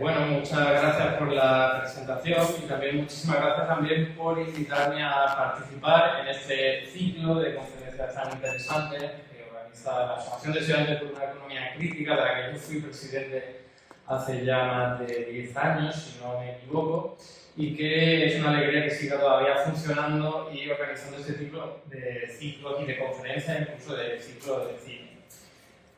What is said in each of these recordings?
Bueno, muchas gracias por la presentación y también muchísimas gracias también por invitarme a participar en este ciclo de conferencias tan interesantes que organiza la Asociación de Estudiantes por una Economía Crítica, de la que yo fui presidente hace ya más de 10 años, si no me equivoco, y que es una alegría que siga todavía funcionando y organizando este tipo de ciclos y de conferencias, incluso de ciclos de cine.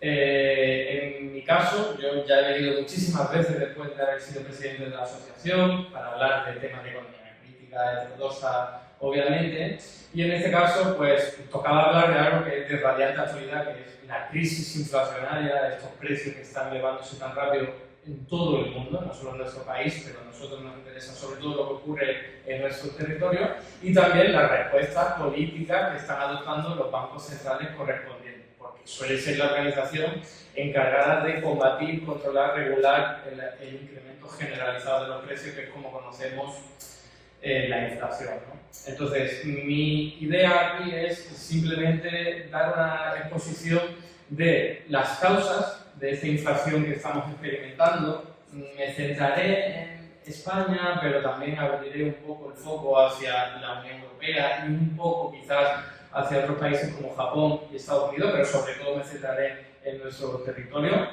En mi caso, yo ya he venido muchísimas veces después de haber sido presidente de la asociación para hablar de temas de economía crítica, heterodoxa, obviamente, y en este caso, pues, tocaba hablar de algo que es de radiante actualidad, que es la crisis inflacionaria, estos precios que están elevándose tan rápido en todo el mundo, no solo en nuestro país, pero a nosotros nos interesa sobre todo lo que ocurre en nuestro territorio, y también las respuestas políticas que están adoptando los bancos centrales correspondientes, porque suele ser la organización encargada de combatir, controlar, regular el incremento generalizado de los precios, que es como conocemos la inflación, ¿no? Entonces, mi idea aquí es simplemente dar una exposición de las causas de esta inflación que estamos experimentando. Me centraré en España, pero también abriré un poco el foco hacia la Unión Europea y un poco quizás hacia otros países como Japón y Estados Unidos, pero sobre todo me centraré en nuestro territorio,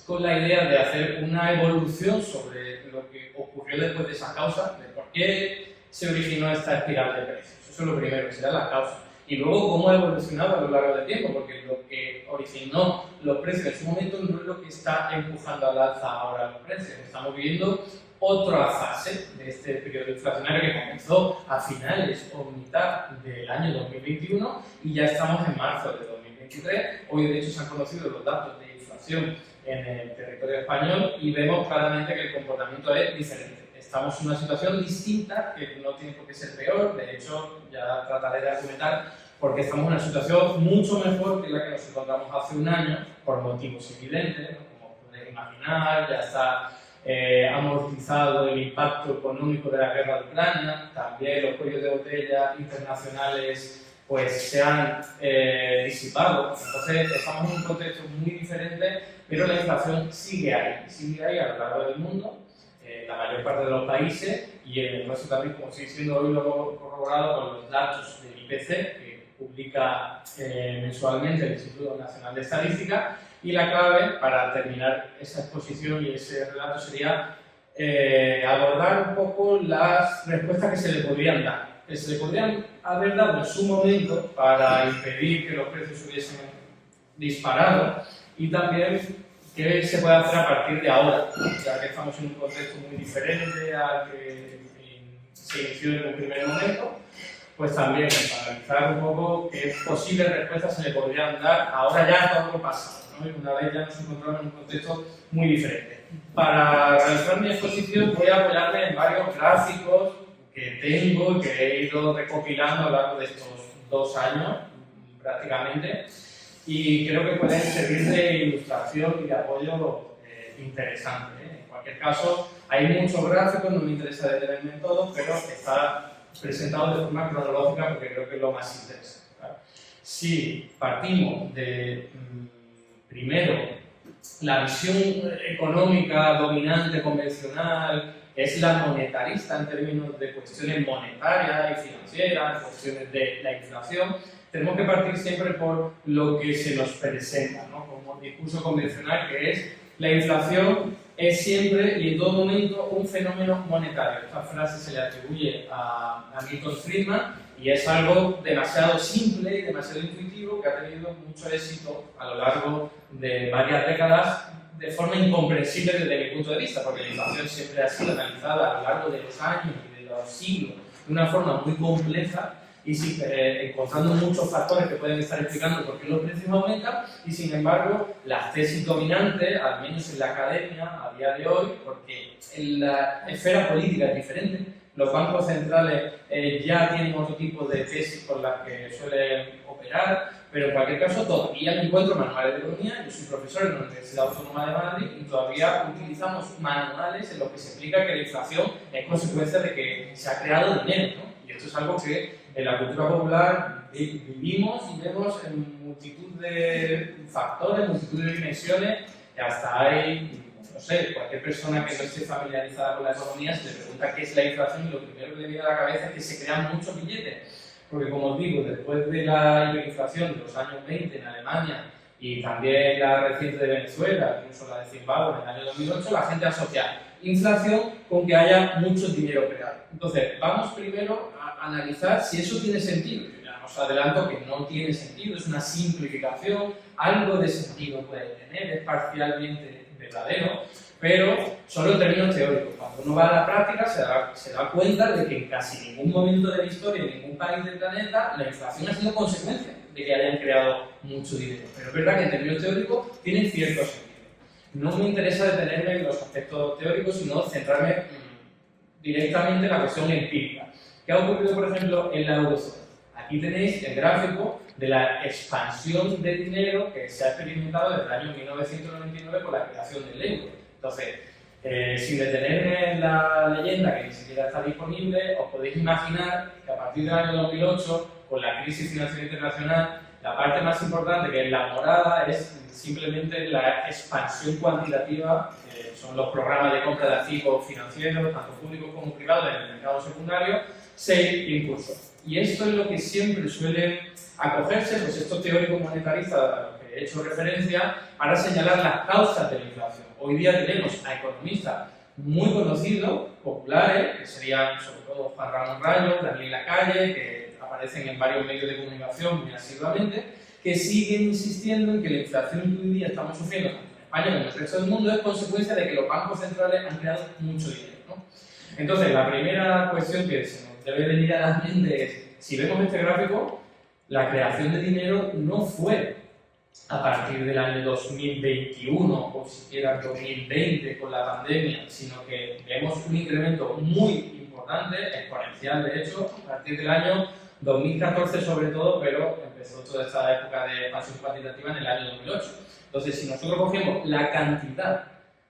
con la idea de hacer una evolución sobre lo que ocurrió después de esa causa, de por qué se originó esta espiral de precios. Eso es lo primero, que será la causa. Y luego cómo ha evolucionado a lo largo del tiempo, porque lo que originó los precios en su momento no es lo que está empujando al alza ahora los precios. Estamos viviendo otra fase de este periodo inflacionario que comenzó a finales o mitad del año 2021 y ya estamos en marzo de 2023. Hoy, de hecho, se han conocido los datos de inflación en el territorio español y vemos claramente que el comportamiento es diferente. Estamos en una situación distinta, que no tiene por qué ser peor. De hecho, ya trataré de argumentar porque estamos en una situación mucho mejor que la que nos encontramos hace un año, por motivos evidentes, ¿no? Como podéis imaginar, ya está amortizado el impacto económico de la guerra de Ucrania, también los cuellos de botella internacionales pues se han disipado. Entonces estamos en un contexto muy diferente, pero la inflación sigue ahí a lo largo del mundo, la mayor parte de los países, y en el nuestro también, como estoy diciendo hoy, lo hemos corroborado con los datos del IPC, que publica mensualmente el Instituto Nacional de Estadística. Y la clave para terminar esa exposición y ese relato sería abordar un poco las respuestas que se le podrían dar, que se le podrían haber dado en su momento para impedir que los precios hubiesen disparado, y también qué se puede hacer a partir de ahora, ya que estamos en un contexto muy diferente al que se inició en un primer momento. Pues también analizar un poco qué posibles respuestas se le podrían dar ahora ya a todo lo pasado, ¿no? Y una vez ya nos encontramos en un contexto muy diferente. Para realizar mi exposición voy a apoyarme en varios gráficos que tengo y que he ido recopilando a lo largo de estos 2 años prácticamente, y creo que pueden servir de ilustración y de apoyo interesante, ¿eh? En cualquier caso, hay muchos gráficos, no me interesa detenerme en todos, pero está presentado de forma cronológica porque creo que es lo más interesante, ¿vale? Si partimos de, primero, la visión económica dominante, convencional, es la monetarista en términos de cuestiones monetarias y financieras, cuestiones de la inflación, tenemos que partir siempre por lo que se nos presenta, ¿no? Como discurso convencional, que es la inflación es siempre y en todo momento un fenómeno monetario. Esta frase se le atribuye a Milton Friedman y es algo demasiado simple y demasiado intuitivo que ha tenido mucho éxito a lo largo de varias décadas de forma incomprensible desde mi punto de vista, porque la inflación siempre ha sido analizada a lo largo de los años y de los siglos de una forma muy compleja y sí, encontrando muchos factores que pueden estar explicando por qué los precios aumentan, y sin embargo la tesis dominante, al menos en la academia a día de hoy, porque en la esfera política es diferente, los bancos centrales ya tienen otro tipo de tesis con las que suelen operar, pero en cualquier caso todavía me encuentro manuales de economía. Yo soy profesor en la Universidad Autónoma de Madrid y todavía utilizamos manuales en los que se explica que la inflación es consecuencia de que se ha creado dinero, ¿no? Y esto es algo que en la cultura popular vivimos y vemos en multitud de factores, multitud de dimensiones, y hasta hay no sé, cualquier persona que no esté familiarizada con la economía se le pregunta qué es la inflación y lo primero que le viene a la cabeza es que se crean muchos billetes. Porque, como os digo, después de la hiperinflación de los años 20 en Alemania y también la reciente de Venezuela, incluso la de Zimbabue en el año 2008, la gente asocia inflación con que haya mucho dinero creado. Entonces, vamos primero a analizar si eso tiene sentido. Yo ya os adelanto que no tiene sentido, es una simplificación, algo de sentido puede tener, es parcialmente verdadero, pero solo en términos teóricos. Cuando uno va a la práctica se da cuenta de que en casi ningún momento de la historia, en ningún país del planeta, la inflación ha sido consecuencia de que hayan creado mucho dinero. Pero es verdad que en términos teóricos tiene cierto sentido. No me interesa detenerme en los aspectos teóricos, sino centrarme directamente en la cuestión empírica. ¿Qué ha ocurrido, por ejemplo, en la eurozona? Aquí tenéis el gráfico de la expansión de dinero que se ha experimentado desde el año 1999 con la creación del euro. Entonces, sin detenerme en la leyenda, que ni siquiera está disponible, os podéis imaginar que a partir del año 2008, con la crisis financiera internacional, la parte más importante, que es la morada, es simplemente la expansión cuantitativa, son los programas de compra de activos financieros, tanto públicos como privados, en el mercado secundario, se impulsó. Y esto es lo que siempre suelen acogerse pues, estos teóricos monetaristas a los que he hecho referencia para señalar las causas de la inflación. Hoy día tenemos a economistas muy conocidos, populares, que serían sobre todo Juan Ramón Rayo, Daniel Lacalle, que aparecen en varios medios de comunicación muy asiduamente, que siguen insistiendo en que la inflación que hoy día estamos sufriendo, tanto en España como en el resto del mundo, es consecuencia de que los bancos centrales han creado mucho dinero, ¿no? Entonces, la primera cuestión que se nos debe venir a la mente es, si vemos este gráfico, la creación de dinero no fue a partir del año 2021 o siquiera 2020 con la pandemia, sino que vemos un incremento muy importante, exponencial de hecho, a partir del año 2014 sobre todo, pero empezó toda esta época de expansión cuantitativa en el año 2008. Entonces, si nosotros cogemos la cantidad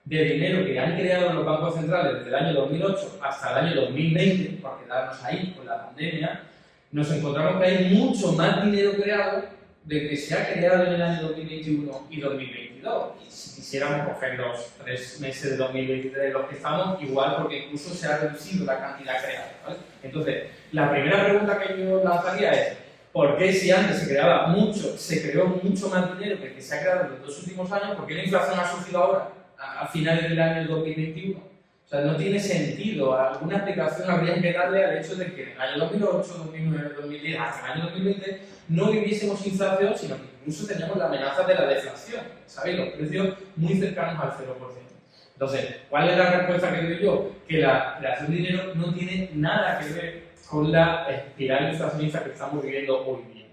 de dinero que han creado los bancos centrales desde el año 2008 hasta el año 2020, por quedarnos ahí con la pandemia, nos encontramos que hay mucho más dinero creado de que se ha creado en el año 2021 y 2022. Y si quisiéramos coger los 3 meses de 2023 en los que estamos, igual porque incluso se ha reducido la cantidad creada, ¿vale? Entonces, la primera pregunta que yo lanzaría es, ¿por qué si antes se creaba mucho, se creó mucho más dinero que el que se ha creado en los 2 últimos años, por qué la inflación ha surgido ahora, a finales del año 2021? O sea, no tiene sentido. Alguna explicación habría que darle al hecho de que en el año 2008, 2009, 2010, hasta el año 2020 no viviésemos inflación, sino que incluso teníamos la amenaza de la deflación. ¿Sabéis? Los precios muy cercanos al 0%. Entonces, ¿cuál es la respuesta que doy yo? Que la creación de dinero no tiene nada que ver con la espiral inflacionista que estamos viviendo hoy día.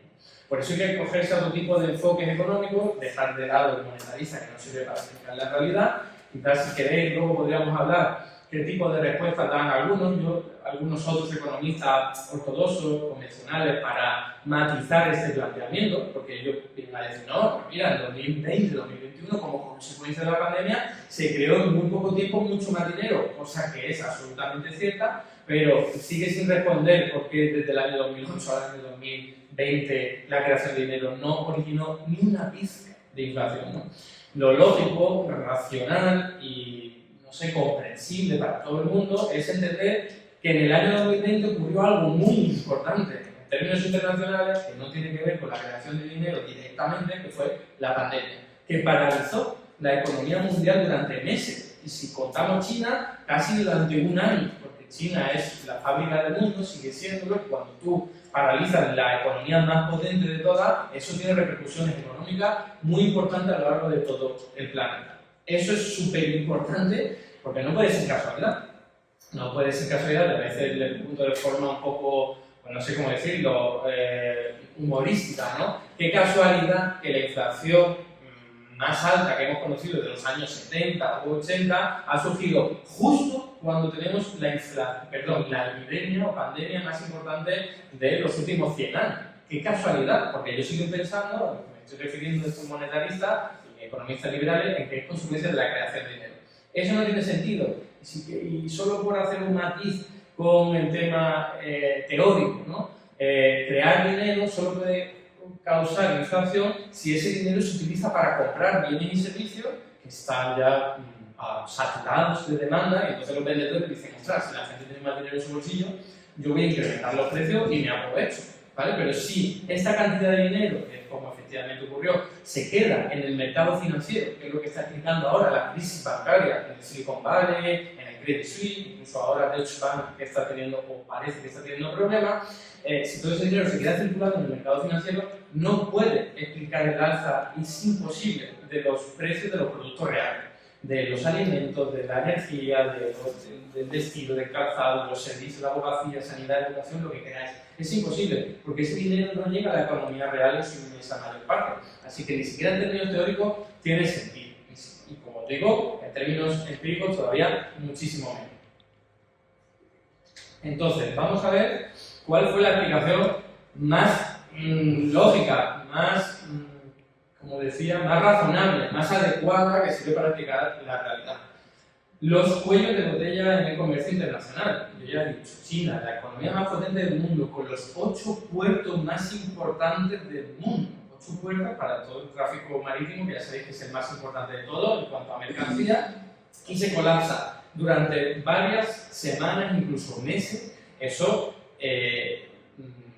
Por eso hay que cogerse a otro tipo de enfoques económicos, dejar de lado el monetarista que no sirve para explicar la realidad. Quizás si queréis, luego podríamos hablar qué tipo de respuestas dan algunos otros economistas ortodoxos, convencionales, para matizar este planteamiento, porque ellos vienen a decir, no, pues mira, en 2020, 2021, como consecuencia de la pandemia, se creó en muy poco tiempo mucho más dinero, cosa que es absolutamente cierta, pero sigue sin responder por qué desde el año 2008 al año 2020 la creación de dinero no originó ni una pizca de inflación, ¿no? Lo lógico, racional y, no sé, comprensible para todo el mundo es entender que en el año 2020 ocurrió algo muy importante en términos internacionales que no tiene que ver con la creación de dinero directamente, que fue la pandemia, que paralizó la economía mundial durante meses. Y si contamos China, casi durante un año, porque China es la fábrica del mundo, sigue siéndolo, y cuando tú paralizan la economía más potente de todas, eso tiene repercusiones económicas muy importantes a lo largo de todo el planeta. Eso es súper importante porque no puede ser casualidad. No puede ser casualidad, a veces le pregunto de forma un poco, pues no sé cómo decirlo, humorística, ¿no? Qué casualidad que la inflación más alta que hemos conocido de los años 70 o 80 ha surgido justo cuando tenemos la epidemia o pandemia más importante de los últimos 100 años. ¡Qué casualidad! Porque yo sigo pensando, me estoy refiriendo a estos monetaristas y economistas liberales, en que es consecuencia de la creación de dinero. Eso no tiene sentido. Y solo por hacer un matiz con el tema teórico, ¿no? Crear dinero solo puede causar inflación si ese dinero se utiliza para comprar bienes y servicios que están ya saturados de demanda, y entonces los vendedores dicen, ostras, si la gente tiene más dinero en su bolsillo, yo voy a incrementar los precios y me aprovecho, ¿vale? Pero si esta cantidad de dinero, que es como efectivamente ocurrió, se queda en el mercado financiero, que es lo que está explicando ahora la crisis bancaria en el Silicon Valley, en el Credit Suisse, incluso ahora Deutsche Bank, que está teniendo, o parece que está teniendo problemas, si todo ese dinero se queda circulando en el mercado financiero, no puede explicar el alza, es imposible, de los precios de los productos reales, de los alimentos, de la energía, del vestido, del calzado, de los servicios, la abogacía, sanidad, educación, lo que queráis. Es imposible, porque ese dinero no llega a la economía real en su inmensa mayor parte. Así que ni siquiera en términos teóricos tiene sentido. Y como os digo, en términos empíricos todavía muchísimo menos. Entonces, vamos a ver cuál fue la explicación más lógica, más, como decía, más razonable, más adecuada que sirve para explicar la realidad. Los cuellos de botella en el comercio internacional. Yo ya he dicho, China, la economía más potente del mundo, con los 8 puertos más importantes del mundo. 8 puertos para todo el tráfico marítimo, que ya sabéis que es el más importante de todo en cuanto a mercancía, y se colapsa durante varias semanas, incluso meses. Eso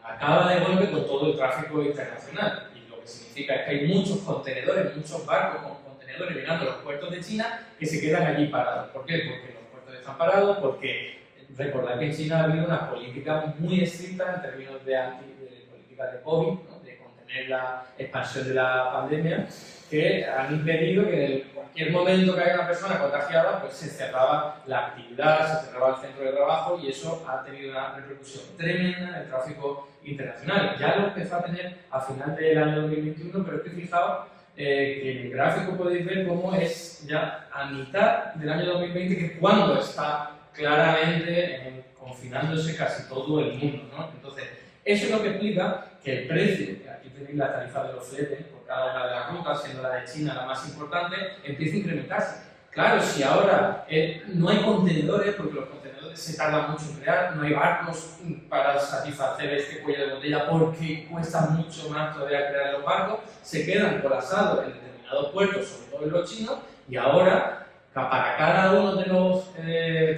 acaba de golpe con todo el tráfico internacional. Y lo que significa es que hay muchos contenedores, muchos barcos con contenedores llegando a los puertos de China que se quedan allí parados. ¿Por qué? Porque los puertos están parados, porque recordad que en China ha habido una política muy estricta en términos de política de COVID, ¿no? De contener la expansión de la pandemia, que han impedido que en cualquier momento que haya una persona contagiada, pues se cerraba la actividad, se cerraba el centro de trabajo, y eso ha tenido una repercusión tremenda en el tráfico internacional. Ya lo empezó a tener a final del año 2021, pero es que fijaos que en el gráfico podéis ver cómo es ya a mitad del año 2020, que es cuando está claramente confinándose casi todo el mundo, ¿no? Entonces, eso es lo que explica que el precio, aquí tenéis la tarifa de los fletes por cada una de las rutas, siendo la de China la más importante, empieza a incrementarse. Claro, si ahora no hay contenedores, porque los contenedores se tardan mucho en crear, no hay barcos para satisfacer este cuello de botella porque cuesta mucho más todavía crear los barcos, se quedan colapsados en determinados puertos, sobre todo en los chinos, y ahora para cada uno de los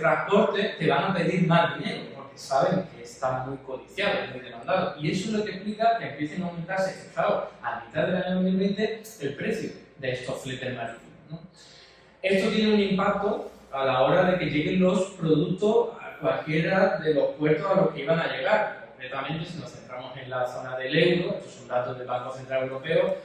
transportes te van a pedir más dinero, porque saben que está muy codiciado, muy demandado. Y eso es lo que explica que empiecen a aumentarse, fijaos, a mitad del año 2020, el precio de estos fletes marítimos, ¿no? Esto tiene un impacto a la hora de que lleguen los productos a cualquiera de los puertos a los que iban a llegar. Concretamente, si nos centramos en la zona del euro, estos son datos del Banco Central Europeo,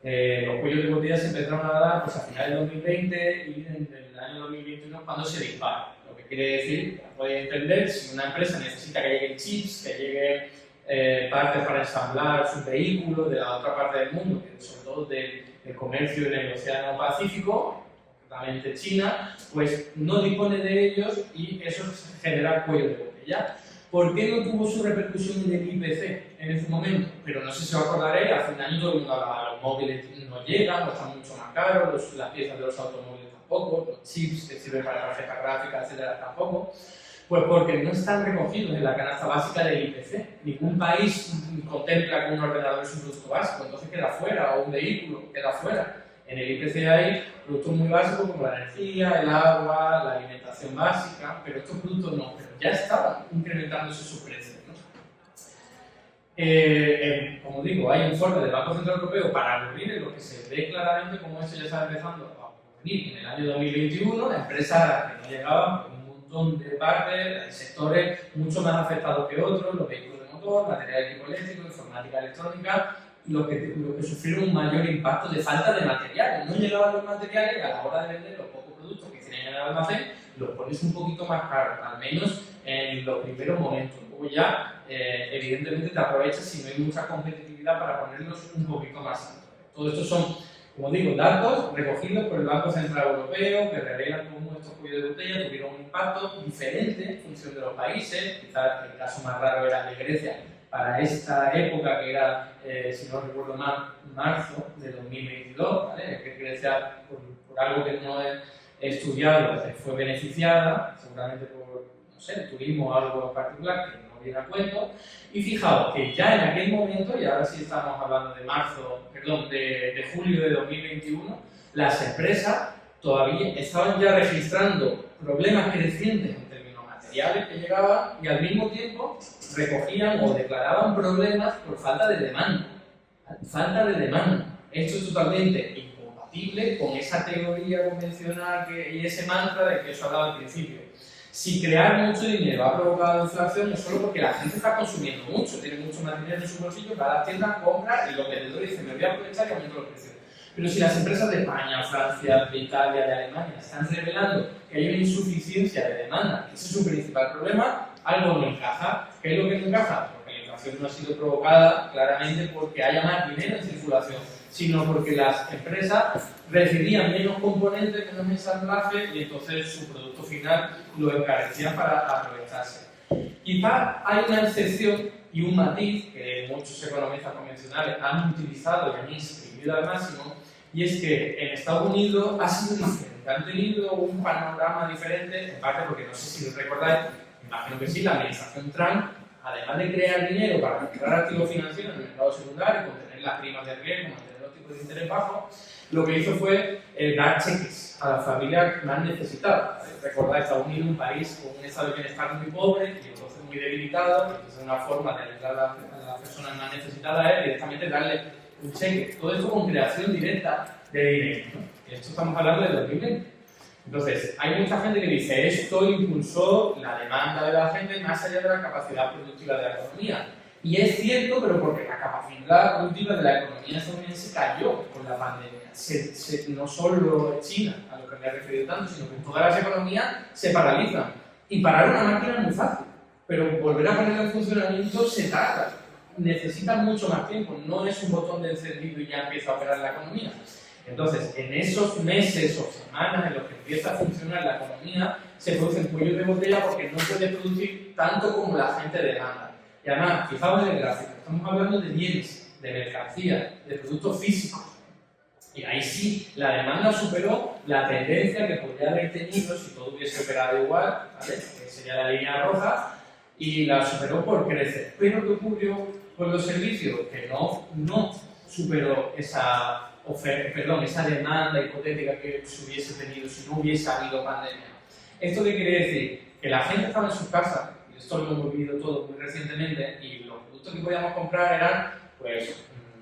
los cuellos de botella se empezaron a dar pues, a finales de 2020 y en el año 2021 cuando se dispara. Lo que quiere decir, ya podéis entender, si una empresa necesita que lleguen chips, que lleguen partes para ensamblar sus vehículos de la otra parte del mundo, que sobre todo del comercio en el Océano Pacífico, concretamente China, pues no dispone de ellos y eso genera cuello de botella. ¿Por qué no tuvo su repercusión en el IPC en ese momento? Pero no sé si os acordaréis, hace un año todo el mundo hablaba, los móviles no llegan, o están mucho más caros, las piezas de los automóviles tampoco, los chips que sirven para tarjetas gráficas, etcétera, tampoco. Pues porque no están recogidos en la canasta básica del IPC. Ningún país contempla que un ordenador es un producto básico, entonces queda fuera, o un vehículo queda fuera. En el IPC hay productos muy básicos como la energía, el agua, la alimentación básica, pero estos productos no, pero ya estaban incrementándose sus precios, ¿no? Como digo, hay un informe del Banco Central Europeo para aburrir en lo que se ve claramente como esto ya está empezando a ocurrir en el año 2021, empresas que no llegaban por un montón de partes, hay sectores mucho más afectados que otros, los vehículos de motor, material de equipo eléctrico, informática electrónica, los que sufrieron un mayor impacto de falta de materiales. No llegaban los materiales y a la hora de vender los pocos productos que tienen en el almacén, los pones un poquito más caros, al menos en los primeros momentos. Luego ya, evidentemente, te aprovechas si no hay mucha competitividad para ponerlos un poquito más altos. Todo esto son, como digo, datos recogidos por el Banco Central Europeo que revelan cómo estos cuellos de botella tuvieron un impacto diferente en función de los países. Quizás el caso más raro era el de Grecia, para esta época que era, si no recuerdo mal, marzo de 2022, ¿vale? Que Grecia, por algo que no he estudiado, fue beneficiada, seguramente por, no sé, el turismo o algo en particular, que no viene a cuento. Y fijaos que ya en aquel momento, y ahora sí estamos hablando de julio de 2021, las empresas todavía estaban ya registrando problemas crecientes en términos materiales que llegaban y al mismo tiempo recogían o declaraban problemas por falta de demanda. Falta de demanda. Esto es totalmente incompatible con esa teoría convencional y ese mantra de que os hablaba al principio. Si crear mucho dinero ha provocado inflación es solo porque la gente está consumiendo mucho, tiene mucho más dinero en su bolsillo, cada tienda compra y los vendedores dicen me voy a aprovechar y aumento los precios. Pero si las empresas de España, Francia, de Italia, de Alemania están revelando que hay una insuficiencia de demanda, que ese es su principal problema, algo no encaja. ¿Qué es lo que no encaja? Porque la inflación no ha sido provocada claramente porque haya más dinero en circulación, sino porque las empresas recibían menos componentes, menos ensamblaje y entonces su producto final lo encarecían para aprovecharse. Quizá hay una excepción y un matiz que muchos economistas convencionales han utilizado y han exprimido al máximo, y es que en Estados Unidos ha sido diferente, han tenido un panorama diferente, en parte porque no sé si lo recordáis, imagino que sí, la administración Trump, además de crear dinero para comprar activos financieros en el mercado secundario, contener las primas de riesgo, mantener los tipos de interés bajos, lo que hizo fue dar cheques a las familias más necesitadas. Recordáis, Estados Unidos es un país con un estado de bienestar muy pobre y entonces muy debilitado, entonces una forma de ayudar a las personas más necesitadas es directamente darle un cheque. Todo esto con creación directa de dinero, ¿no? Y esto estamos hablando de 2020. Entonces, hay mucha gente que dice esto impulsó la demanda de la gente más allá de la capacidad productiva de la economía. Y es cierto, pero porque la capacidad productiva de la economía estadounidense cayó con la pandemia. No solo China, a lo que me he referido tanto, sino que todas las economías se paralizan. Y parar una máquina es muy fácil, pero volver a ponerla en funcionamiento se tarda. Necesita mucho más tiempo, no es un botón de encendido y ya empieza a operar la economía. Entonces, en esos meses o semanas en los que empieza a funcionar la economía, se producen cuellos de botella porque no puede producir tanto como la gente demanda. Y además, fijaos en el gráfico, estamos hablando de bienes, de mercancía, de productos físicos. Y ahí sí, la demanda superó la tendencia que podría haber tenido si todo hubiese operado igual, ¿vale? Que sería la línea roja, y la superó por crecer. Pero ¿qué ocurrió con los servicios? Que no superó esa esa demanda hipotética que se hubiese tenido si no hubiese habido pandemia. ¿Esto qué quiere decir? Que la gente estaba en sus casas, y esto lo hemos vivido todo muy recientemente, y los productos que podíamos comprar eran, pues,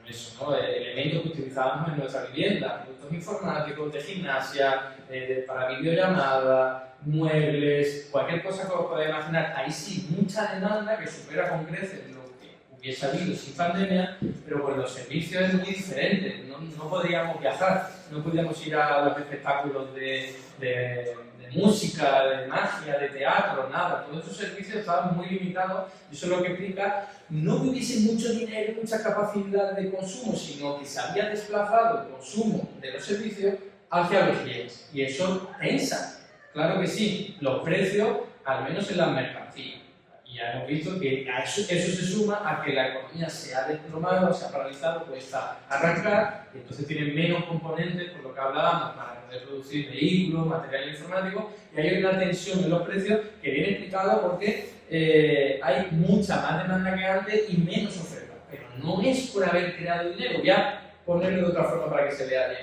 eso, ¿no? Elementos que utilizábamos en nuestra vivienda, productos informáticos, de gimnasia, para videollamadas, muebles, cualquier cosa que os podáis imaginar. Ahí sí, mucha demanda que supera con creces lo que hubiese habido sin pandemia, pero con los servicios es muy diferente. No podíamos viajar, no podíamos ir a los espectáculos de música, de magia, de teatro, nada. Todos esos servicios estaban muy limitados y eso es lo que explica no que hubiese mucho dinero y mucha capacidad de consumo, sino que se había desplazado el consumo de los servicios hacia los bienes. Y eso tensa. Claro que sí, los precios, al menos en las mercancías. Y ya hemos visto que eso se suma a que la economía se ha desplomado, se ha paralizado, cuesta arrancar, y entonces tienen menos componentes, por lo que hablábamos, para poder producir vehículos, material informático, y hay una tensión en los precios que viene explicado porque hay mucha más demanda que antes y menos oferta. Pero no es por haber creado dinero, voy a ponerlo de otra forma para que se vea bien.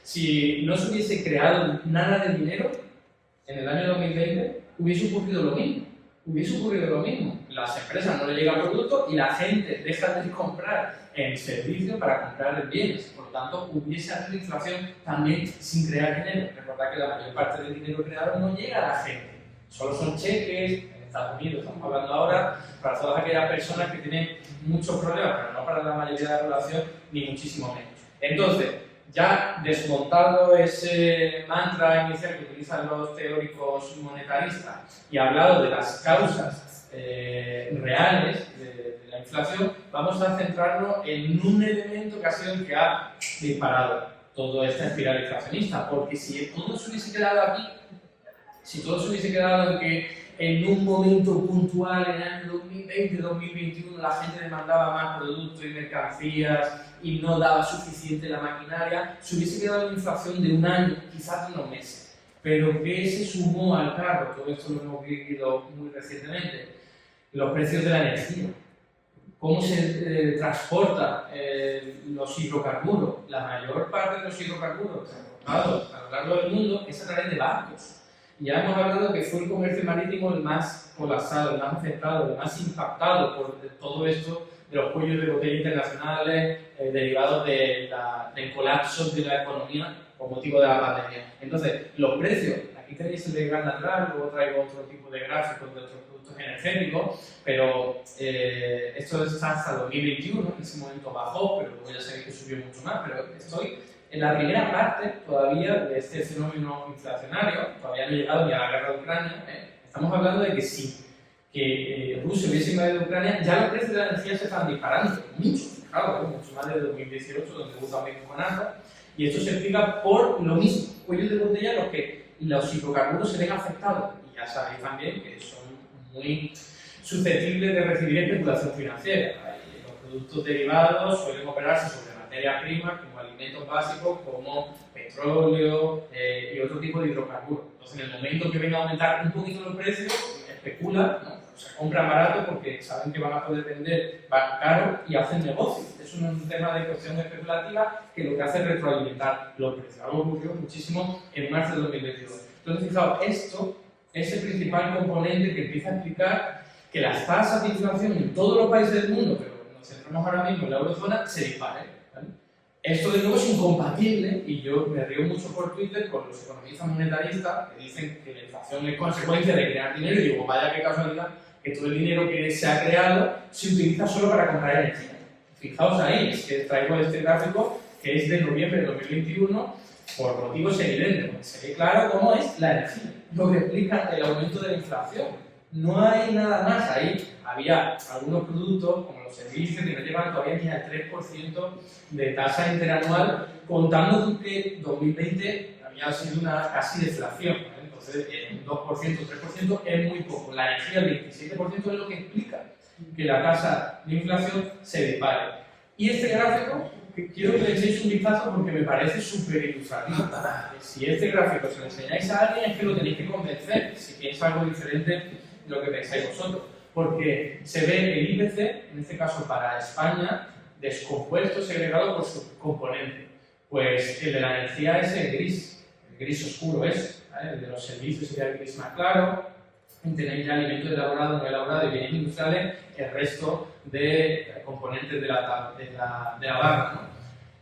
Si no se hubiese creado nada de dinero, en el año 2020 hubiese ocurrido lo mismo. Las empresas no le llegan productos y la gente deja de comprar en servicios para comprar en bienes. Por lo tanto, hubiese habido inflación también sin crear dinero. Recordad que la mayor parte del dinero creado no llega a la gente. Solo son cheques, en Estados Unidos estamos hablando ahora, para todas aquellas personas que tienen muchos problemas, pero no para la mayoría de la población, ni muchísimo menos. Entonces, ya desmontado ese mantra inicial que utilizan los teóricos monetaristas y hablado de las causas reales de la inflación, vamos a centrarnos en un elemento que ha sido el que ha disparado toda esta espiral inflacionista, porque si todo se hubiese quedado aquí, si todo se hubiese quedado en que en un momento puntual, en el año 2020-2021, la gente demandaba más productos y mercancías y no daba suficiente la maquinaria, se hubiese quedado una inflación de un año, quizás de unos meses. Pero ¿qué se sumó al carro? Todo esto lo hemos vivido muy recientemente. Los precios de la energía. cómo se transporta los hidrocarburos. La mayor parte de los hidrocarburos transportados a lo largo del mundo es a través de barcos. Ya hemos hablado que fue el comercio marítimo el más colapsado, el más afectado, el más impactado por todo esto de los cuellos de botella internacionales derivados del colapso de la economía por motivo de la pandemia. Entonces, los precios, aquí tenéis el de gas natural, luego traigo otro tipo de gráficos de otros productos energéticos, pero esto es hasta 2021, en ese momento bajó, pero luego ya sabéis que subió mucho más, pero estoy en la primera parte todavía de este fenómeno inflacionario, todavía no he llegado ni a la guerra de Ucrania. Estamos hablando de que sí, que Rusia hubiese invadido Ucrania, ya los precios de la energía se están disparando, mucho, claro, mucho más desde 2018, donde hubo también con ANRA, y esto se explica por lo mismo, cuellos de botella en los que los hidrocarburos se ven afectados, y ya sabéis también que son muy susceptibles de recibir especulación financiera. Los productos derivados suelen operarse sobre materias primas como alimentos básicos como petróleo y otro tipo de hidrocarburos. Entonces, en el momento que venga a aumentar un poquito los precios, especulan, ¿no? O sea, compran barato porque saben que van a poder vender caro y hacen negocio. Es un tema de cuestión especulativa que lo que hace es retroalimentar los precios. Algo ocurrió muchísimo en marzo de 2022. Entonces, fijaos, esto es el principal componente que empieza a explicar que las tasas de inflación en todos los países del mundo, pero nos centramos ahora mismo en la eurozona, se disparen. ¿Vale? Esto de nuevo es incompatible, y yo me río mucho por Twitter con los economistas monetaristas que dicen que la inflación es consecuencia de crear dinero, y digo, vaya qué casualidad que todo el dinero que se ha creado se utiliza solo para comprar energía. Fijaos ahí, es que traigo este gráfico que es de noviembre de 2021 por motivos evidentes, porque se ve claro cómo es la energía, lo que explica el aumento de la inflación. No hay nada más ahí. Había algunos productos, como los servicios, que no llevan todavía ni al 3% de tasa interanual, contando con que 2020 había sido una casi deflación, ¿vale? Entonces, un 2%, 3% es muy poco. La energía, el 27%, es lo que explica que la tasa de inflación se dispare. Y este gráfico, que quiero que le echéis un vistazo porque me parece súper ilustrativo. Si este gráfico se lo enseñáis a alguien, es que lo tenéis que convencer, si piensa algo diferente de lo que pensáis vosotros. Porque se ve el IPC, en este caso para España, descompuesto, segregado por sus componentes. Pues el de la energía es el gris oscuro es, ¿vale? El de los servicios sería el gris más claro, tenéis ya alimentos elaborados, no elaborados y bienes industriales, el resto de componentes de la barra, ¿no?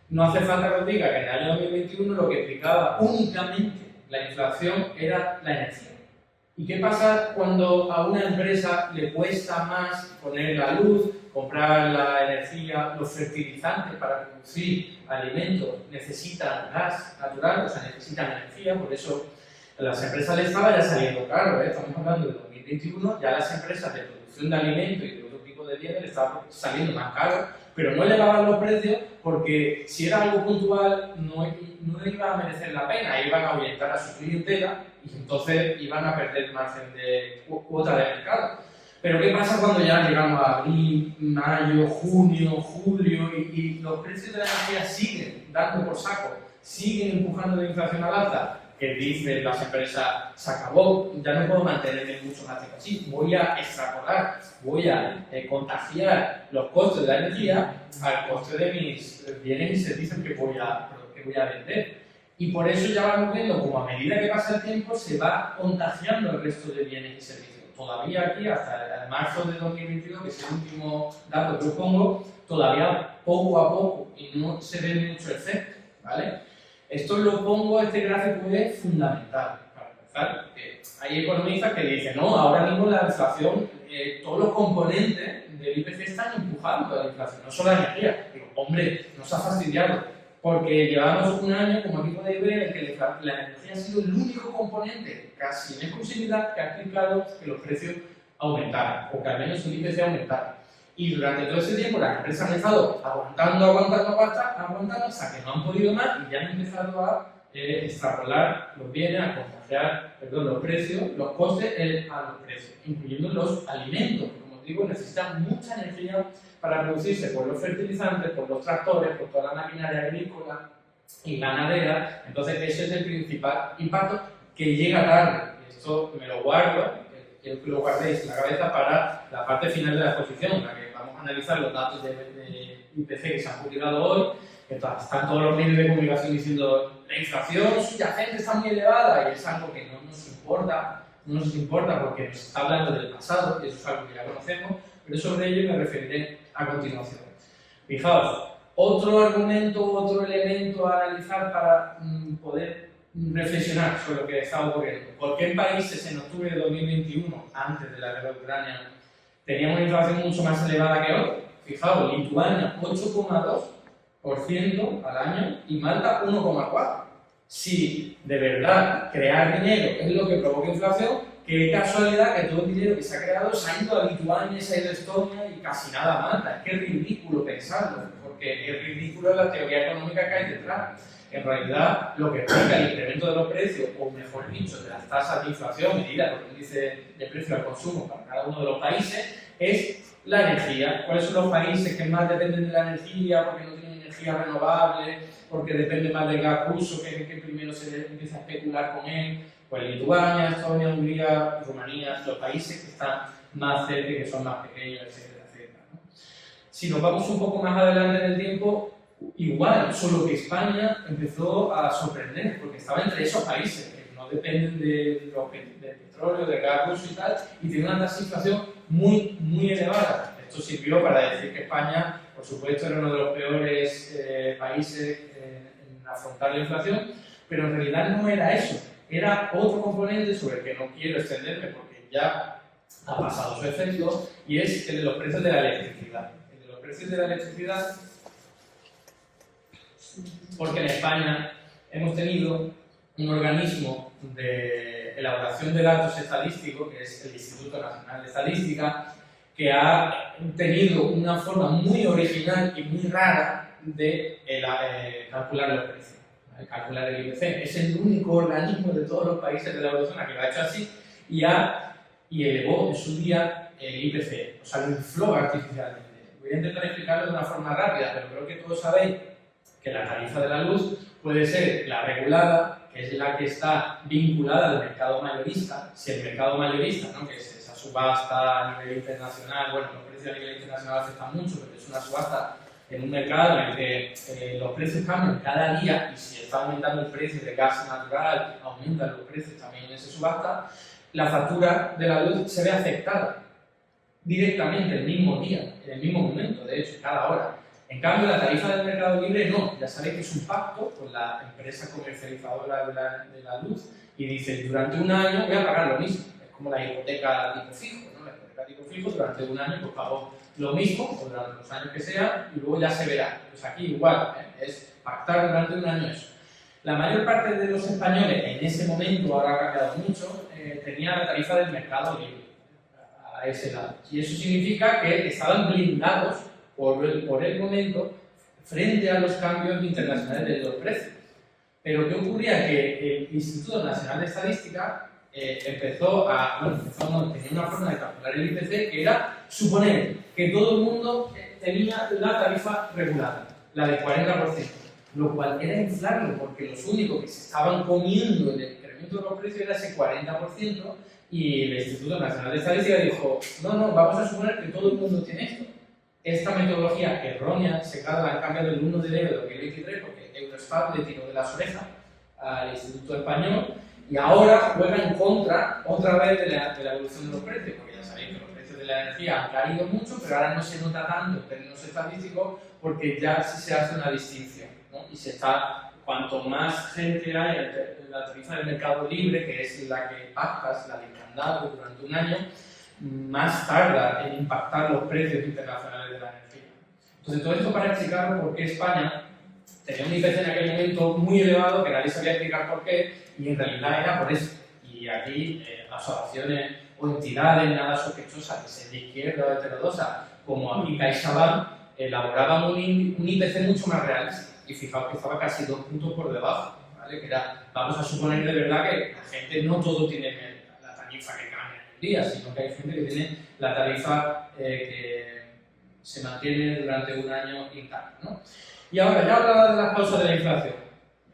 No hace falta que os diga que en el año 2021 lo que explicaba únicamente la inflación era la energía. ¿Y qué pasa cuando a una empresa le cuesta más poner la luz, comprar la energía, los fertilizantes para producir alimentos necesitan gas natural, o sea, necesitan energía, por eso a las empresas les estaba ya saliendo caro, estamos hablando de 2021, ya las empresas de producción de alimentos y de otro tipo de bienes les estaban saliendo más caro, pero no elevaban los precios porque si era algo puntual no iba a merecer la pena, iban a ahuyentar a su clientela y entonces iban a perder margen de cuota de mercado. Pero ¿qué pasa cuando ya llegamos a abril, mayo, junio, julio y los precios de la energía siguen dando por saco, siguen empujando la inflación al alza? Que dicen las empresas, se acabó, ya no puedo mantenerme mucho más tiempo así, voy a extrapolar, voy a contagiar los costes de la energía al coste de mis bienes y servicios que voy a vender. Y por eso ya vamos viendo como a medida que pasa el tiempo se va contagiando el resto de bienes y servicios. Todavía aquí, hasta el marzo de 2022, que es el último dato que os pongo, todavía poco a poco y no se ve mucho efecto, ¿vale? Esto lo pongo, este gráfico es fundamental para empezar, porque hay economistas que dicen, no, ahora mismo la inflación, todos los componentes del IPC están empujando a la inflación, no solo la energía. Digo, hombre, nos ha fastidiado, porque llevamos un año, como aquí podéis ver, en que la energía ha sido el único componente, casi en exclusividad, que ha explicado que los precios aumentaran, o que al menos el IPC aumentara. Y durante todo ese tiempo las empresas han estado aguantando hasta que no han podido más y ya han empezado a extrapolar los bienes, a contagiar los precios, los costes a los precios, incluyendo los alimentos, que como os digo necesitan mucha energía para producirse por los fertilizantes, por los tractores, por toda la maquinaria agrícola y ganadera. Entonces ese es el principal impacto que llega tarde. Esto me lo guardo, quiero que lo guardéis en la cabeza para la parte final de la exposición, la que vamos a analizar los datos de IPC que se han publicado hoy, que están todos los medios de comunicación diciendo la inflación subyacente está muy elevada y es algo que no nos importa porque nos está hablando del pasado, y eso es algo que ya conocemos, pero sobre ello me referiré a continuación. Fijaos, otro argumento, otro elemento a analizar para poder reflexionar sobre lo que está ocurriendo. ¿Por qué en países en octubre de 2021, antes de la guerra de Ucrania, teníamos una inflación mucho más elevada que otros? Fijaos, Lituania 8,2% al año y Malta 1,4%. Si de verdad crear dinero es lo que provoca inflación, qué casualidad que todo el dinero que se ha creado se ha ido a Lituania, se ha ido a Estonia y casi nada a Malta. Es que es ridículo pensarlo, porque es ridículo la teoría económica que hay detrás. En realidad, lo que explica el incremento de los precios, o mejor dicho, de las tasas de inflación medidas por el índice de precio al consumo para cada uno de los países, es la energía. ¿Cuáles son los países que más dependen de la energía porque no tienen energía renovable, porque depende más del gas ruso, que primero se empieza a especular con él? Pues Lituania, Estonia, Hungría, Rumanía, los países que están más cerca y que son más pequeños, etcétera, etcétera, ¿no? Si nos vamos un poco más adelante en el tiempo, igual, solo que España empezó a sorprender, porque estaba entre esos países que no dependen del petróleo, del gas ruso y tal, y tiene una tasa de inflación muy, muy elevada. Esto sirvió para decir que España, por supuesto, era uno de los peores países en afrontar la inflación, pero en realidad no era eso. Era otro componente sobre el que no quiero extenderme porque ya ha pasado su efecto, y es el de los precios de la electricidad. El de los precios de la electricidad, porque en España hemos tenido un organismo de elaboración de datos estadísticos, que es el Instituto Nacional de Estadística, que ha tenido una forma muy original y muy rara de calcular los precios, ¿vale? Calcular el IPC. Es el único organismo de todos los países de la eurozona que lo ha hecho así y elevó en su día el IPC, o sea, lo infló artificialmente. Voy a intentar explicarlo de una forma rápida, pero creo que todos sabéis que la tarifa de la luz puede ser la regulada, que es la que está vinculada al mercado mayorista. Si el mercado mayorista, ¿no?, que es esa subasta a nivel internacional, bueno, los precios a nivel internacional afectan mucho, pero es una subasta en un mercado en el que los precios cambian cada día, y si está aumentando el precio del gas natural, aumentan los precios también en esa subasta, la factura de la luz se ve afectada directamente el mismo día, en el mismo momento, de hecho, cada hora. En cambio, la tarifa del mercado libre no. Ya sabéis que es un pacto con la empresa comercializadora de la luz y dice, durante un año voy a pagar lo mismo. Es como la hipoteca tipo fijo, ¿no? La hipoteca tipo fijo, durante un año pues pago lo mismo, o durante los años que sea, y luego ya se verá. Pues aquí igual, es pactar durante un año eso. La mayor parte de los españoles, en ese momento, ahora ha cambiado mucho, tenía la tarifa del mercado libre a ese lado. Y eso significa que estaban blindados por el momento frente a los cambios internacionales de los precios. Pero ¿qué ocurría? Que el Instituto Nacional de Estadística tenía una forma de calcular el IPC que era suponer que todo el mundo tenía la tarifa regulada, la del 40%, lo cual era inflarlo, porque los únicos que se estaban comiendo el incremento de los precios era ese 40%, y el Instituto Nacional de Estadística dijo, no, vamos a suponer que todo el mundo tiene esto. Esta metodología errónea se carga al cambio del 1 de enero de 2023 porque Eurostat le tiró de las orejas al Instituto Español y ahora juega en contra otra vez de la evolución de los precios, porque ya sabéis que los precios de la energía han caído mucho, pero ahora no se nota tanto en términos estadísticos porque ya sí se hace una distinción, ¿no? Y cuanto más gente hay en la tarifa del mercado libre, que es la que pactas, la de candado durante un año, más tarda en impactar los precios internacionales de la energía. Entonces, todo esto para explicar por qué España tenía un IPC en aquel momento muy elevado, que nadie sabía explicar por qué, y en realidad era por eso. Y aquí asociaciones o entidades nada sospechosas, que sean de izquierda o heterodoxa, como aquí CaixaBank, elaboraban un IPC mucho más realista. Y fijaos que estaba casi 2 puntos por debajo, ¿vale? Que era, vamos a suponer de verdad que la gente no todo tiene la tarifa que cambia en el día, sino que hay gente que tiene la tarifa que se mantiene durante un año intacta, ¿no? Y ahora, ya hablaba de las causas de la inflación.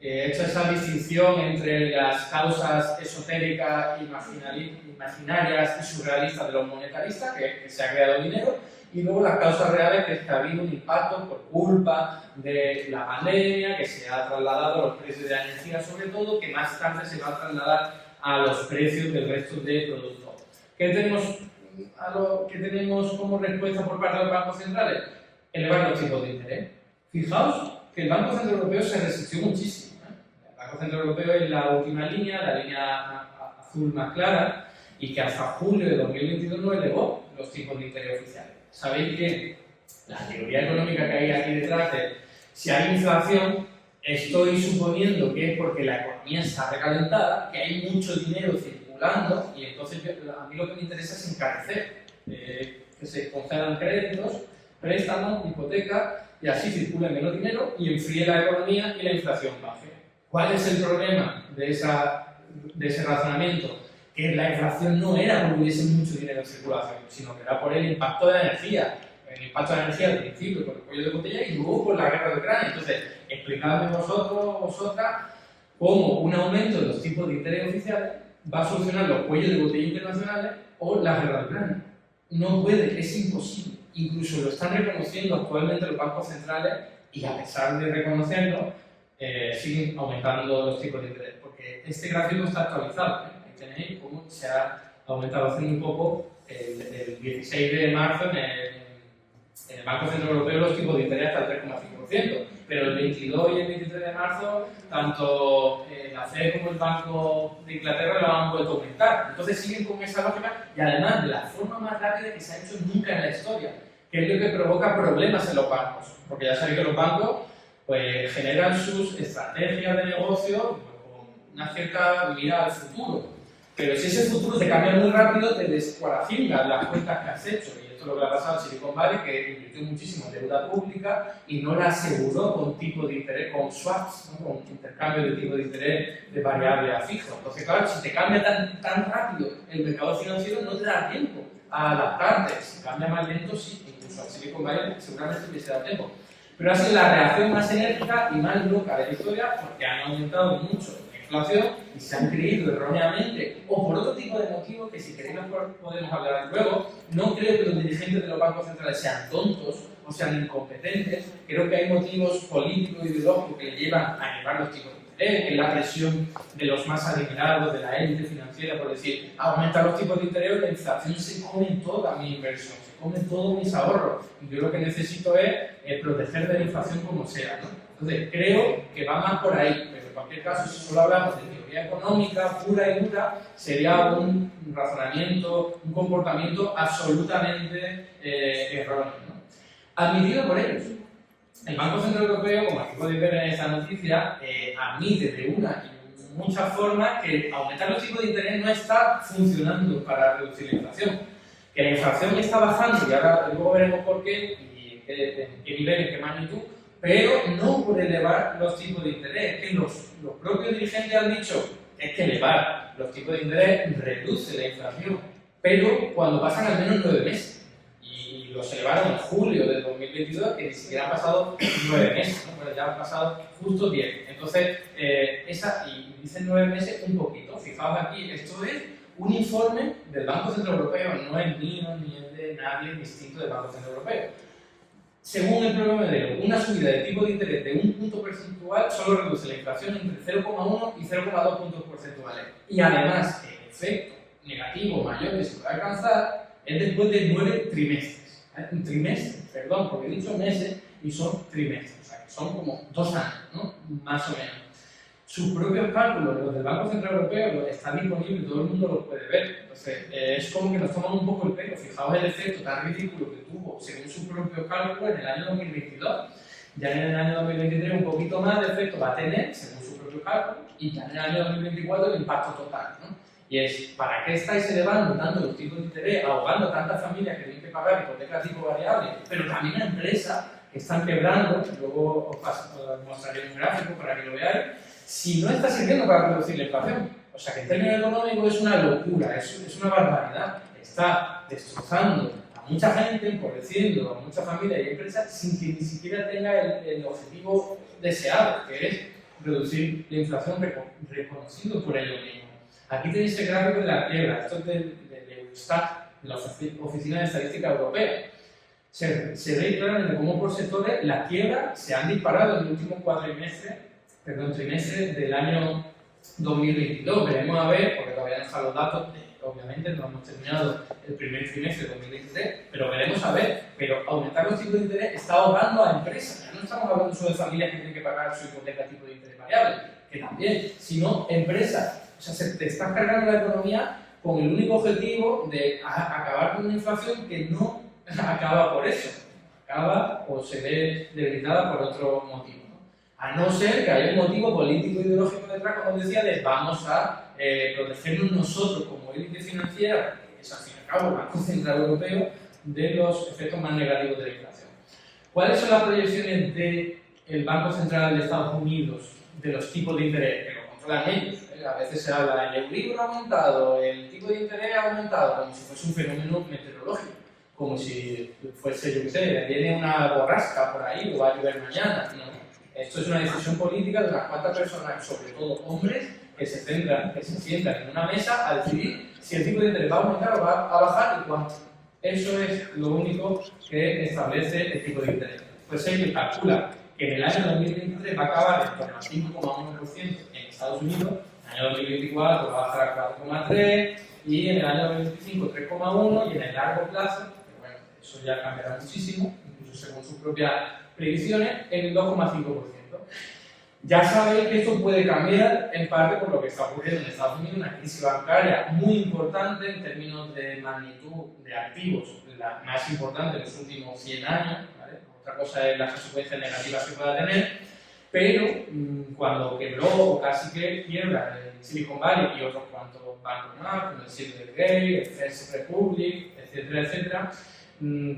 He hecho esa distinción entre las causas esotéricas, imaginarias y surrealistas de los monetaristas, que se ha creado dinero, y luego las causas reales, que es que ha habido un impacto por culpa de la pandemia, que se ha trasladado a los precios de la energía sobre todo, que más tarde se va a trasladar a los precios del resto de productos. ¿Qué tenemos como respuesta por parte de los bancos centrales? Elevar los tipos de interés. Fijaos que el Banco Central Europeo se resistió muchísimo. El Banco Central Europeo es la última línea, la línea azul más clara, y que hasta julio de 2022 no elevó los tipos de interés oficiales. Sabéis que la teoría económica que hay aquí detrás de si hay inflación, estoy suponiendo que es porque la economía está recalentada, que hay mucho dinero circulando, y entonces a mí lo que me interesa es encarecer, que se concedan créditos, préstamos, hipotecas, y así circule menos dinero y enfríe la economía y la inflación baje. ¿Cuál es el problema de ese razonamiento? Que la inflación no era porque hubiese mucho dinero en circulación, sino que era por el impacto de la energía. El impacto de la energía al principio por el cuello de botella y luego por la guerra de Ucrania. Entonces, explicadme vosotras, cómo un aumento de los tipos de interés oficiales va a solucionar los cuellos de botella internacionales o la guerra de Ucrania. No puede, es imposible. Incluso lo están reconociendo actualmente los bancos centrales y a pesar de reconocerlo, siguen aumentando los tipos de interés. Porque este gráfico está actualizado. Ahí tenéis cómo se ha aumentado hace muy poco, el 16 de marzo en el Banco Central Europeo los tipos de interés hasta el 3,5%, pero el 22 y el 23 de marzo tanto la FED como el Banco de Inglaterra lo han vuelto a aumentar. Entonces siguen con esa lógica y además de la forma más rápida que se ha hecho nunca en la historia, que es lo que provoca problemas en los bancos, porque ya sabéis que los bancos pues, generan sus estrategias de negocio pues, con una cierta mirada al futuro, pero si ese futuro te cambia muy rápido te descuarafingan las cuentas que has hecho. Lo que le ha pasado a Silicon Valley, que invirtió muchísimo en deuda pública y no la aseguró con tipo de interés, con swaps, ¿no? Con intercambio de tipo de interés de variable a fijo. Entonces, claro, si te cambia tan rápido el mercado financiero, no te da tiempo a adaptarte. Si cambia más lento, sí, incluso a Silicon Valley seguramente hubiese dado tiempo. Pero ha sido la reacción más enérgica y más loca de la historia porque han aumentado mucho la inflación y se han creído erróneamente o por otro tipo de motivos que si queréis podemos hablar luego. No creo que los dirigentes de los bancos centrales sean tontos o sean incompetentes. Creo que hay motivos políticos y ideológicos que le llevan a elevar los tipos de interés, que es la presión de los más adinerados, de la élite financiera, por decir, aumentar los tipos de interés, la inflación se come toda mi inversión, se come todos mis ahorros. Y yo lo que necesito es proteger de la inflación como sea, ¿no? Entonces, creo que va más por ahí, pero en cualquier caso, si solo hablamos de teoría económica pura y dura, sería un razonamiento, un comportamiento absolutamente erróneo, ¿no? Admitido por ellos. El Banco Central Europeo, como aquí podéis ver en esta noticia, admite de una y muchas formas que aumentar los tipos de interés no está funcionando para reducir la inflación. Que la inflación está bajando, y ahora luego veremos por qué, y en qué nivel, en qué magnitud, pero no por elevar los tipos de interés. Que los propios dirigentes han dicho es que elevar los tipos de interés reduce la inflación, pero cuando pasan al menos 9 meses. Y los elevaron en julio del 2022, que ni siquiera han pasado 9 meses, ¿no? Pero ya han pasado justo 10. Entonces, y dicen 9 meses un poquito. Fijaos aquí, esto es un informe del Banco Central Europeo, no es mío ni es de nadie distinto del Banco Central Europeo. Según el propio modelo, una subida de tipo de interés de un punto porcentual solo reduce la inflación entre 0,1 y 0,2 puntos porcentuales. Y además, el efecto negativo mayor que se puede alcanzar es después de 9 trimestres. Un trimestre, perdón, porque he dicho meses y son trimestres, o sea, que son como 2 años, ¿no? Más o menos. Sus propios cálculos, los del Banco Central Europeo, están disponibles, todo el mundo los puede ver. Entonces, es como que nos toman un poco el pelo. Fijaos el efecto tan ridículo que tuvo, según sus propios cálculos, en el año 2022. Ya en el año 2023 un poquito más de efecto va a tener, según sus propios cálculos, y ya en el año 2024 el impacto total, ¿no? Y es, ¿para qué estáis elevando tanto los tipos de interés, ahogando a tantas familias que tienen que pagar hipotecas tipo variable, pero también a empresas que están quebrando? Luego os mostraré un gráfico para que lo veáis. Si no está sirviendo para reducir la inflación. O sea que en términos económicos es una locura, es una barbaridad. Está destrozando a mucha gente, empobreciendo a muchas familias y empresas sin que ni siquiera tenga el objetivo deseado, que es reducir la inflación reconociendo por ello mismo. Aquí tenéis el gráfico de la quiebra, esto es del Eurostat, de la Oficina de Estadística Europea. Se ve claramente cómo por sectores las quiebras se han disparado en los últimos trimestres del año 2022. Veremos a ver, porque todavía no están los datos, obviamente no hemos terminado el primer trimestre de 2023, pero veremos a ver. Pero aumentar los tipos de interés está ahorrando a empresas. Ya no estamos hablando solo de familias que tienen que pagar su hipoteca a tipo de interés variable, que también, sino empresas. O sea, te estás cargando la economía con el único objetivo de acabar con una inflación que no acaba por eso, acaba o se ve debilitada por otro motivo, ¿no? A no ser que haya un motivo político e ideológico detrás, como decía, de vamos a protegernos nosotros como élite financiera, que es al fin y al cabo el Banco Central Europeo, de los efectos más negativos de la inflación. ¿Cuáles son las proyecciones del Banco Central de Estados Unidos de los tipos de interés? Que lo controlan ellos. A veces se habla, el Euribor ha aumentado, el tipo de interés ha aumentado, como si fuese un fenómeno meteorológico, como si fuese, yo qué sé, viene una borrasca por ahí o va a llover mañana. No. Esto es una decisión política de unas cuantas personas, sobre todo hombres, que se sientan en una mesa a decidir si el tipo de interés va a aumentar o va a bajar y cuánto. Eso es lo único que establece el tipo de interés. Pues ellos calculan que en el año 2023 va a acabar en torno al 5,1% en Estados Unidos, en el año 2024 va a bajar a 4,3% y en el año 2025 3,1% y en el largo plazo, que bueno, eso ya cambiará muchísimo, incluso según sus propias previsiones, en el 2,5%. Ya sabéis que esto puede cambiar en parte por lo que está ocurriendo en Estados Unidos, una crisis bancaria muy importante en términos de magnitud de activos, la más importante de los últimos 100 años, ¿vale? Otra cosa es las consecuencias negativas que pueda tener, pero cuando quebró o casi que quiebra el Silicon Valley y otros cuantos bancos más, como el Silver Gate, el First Republic, etcétera, etcétera,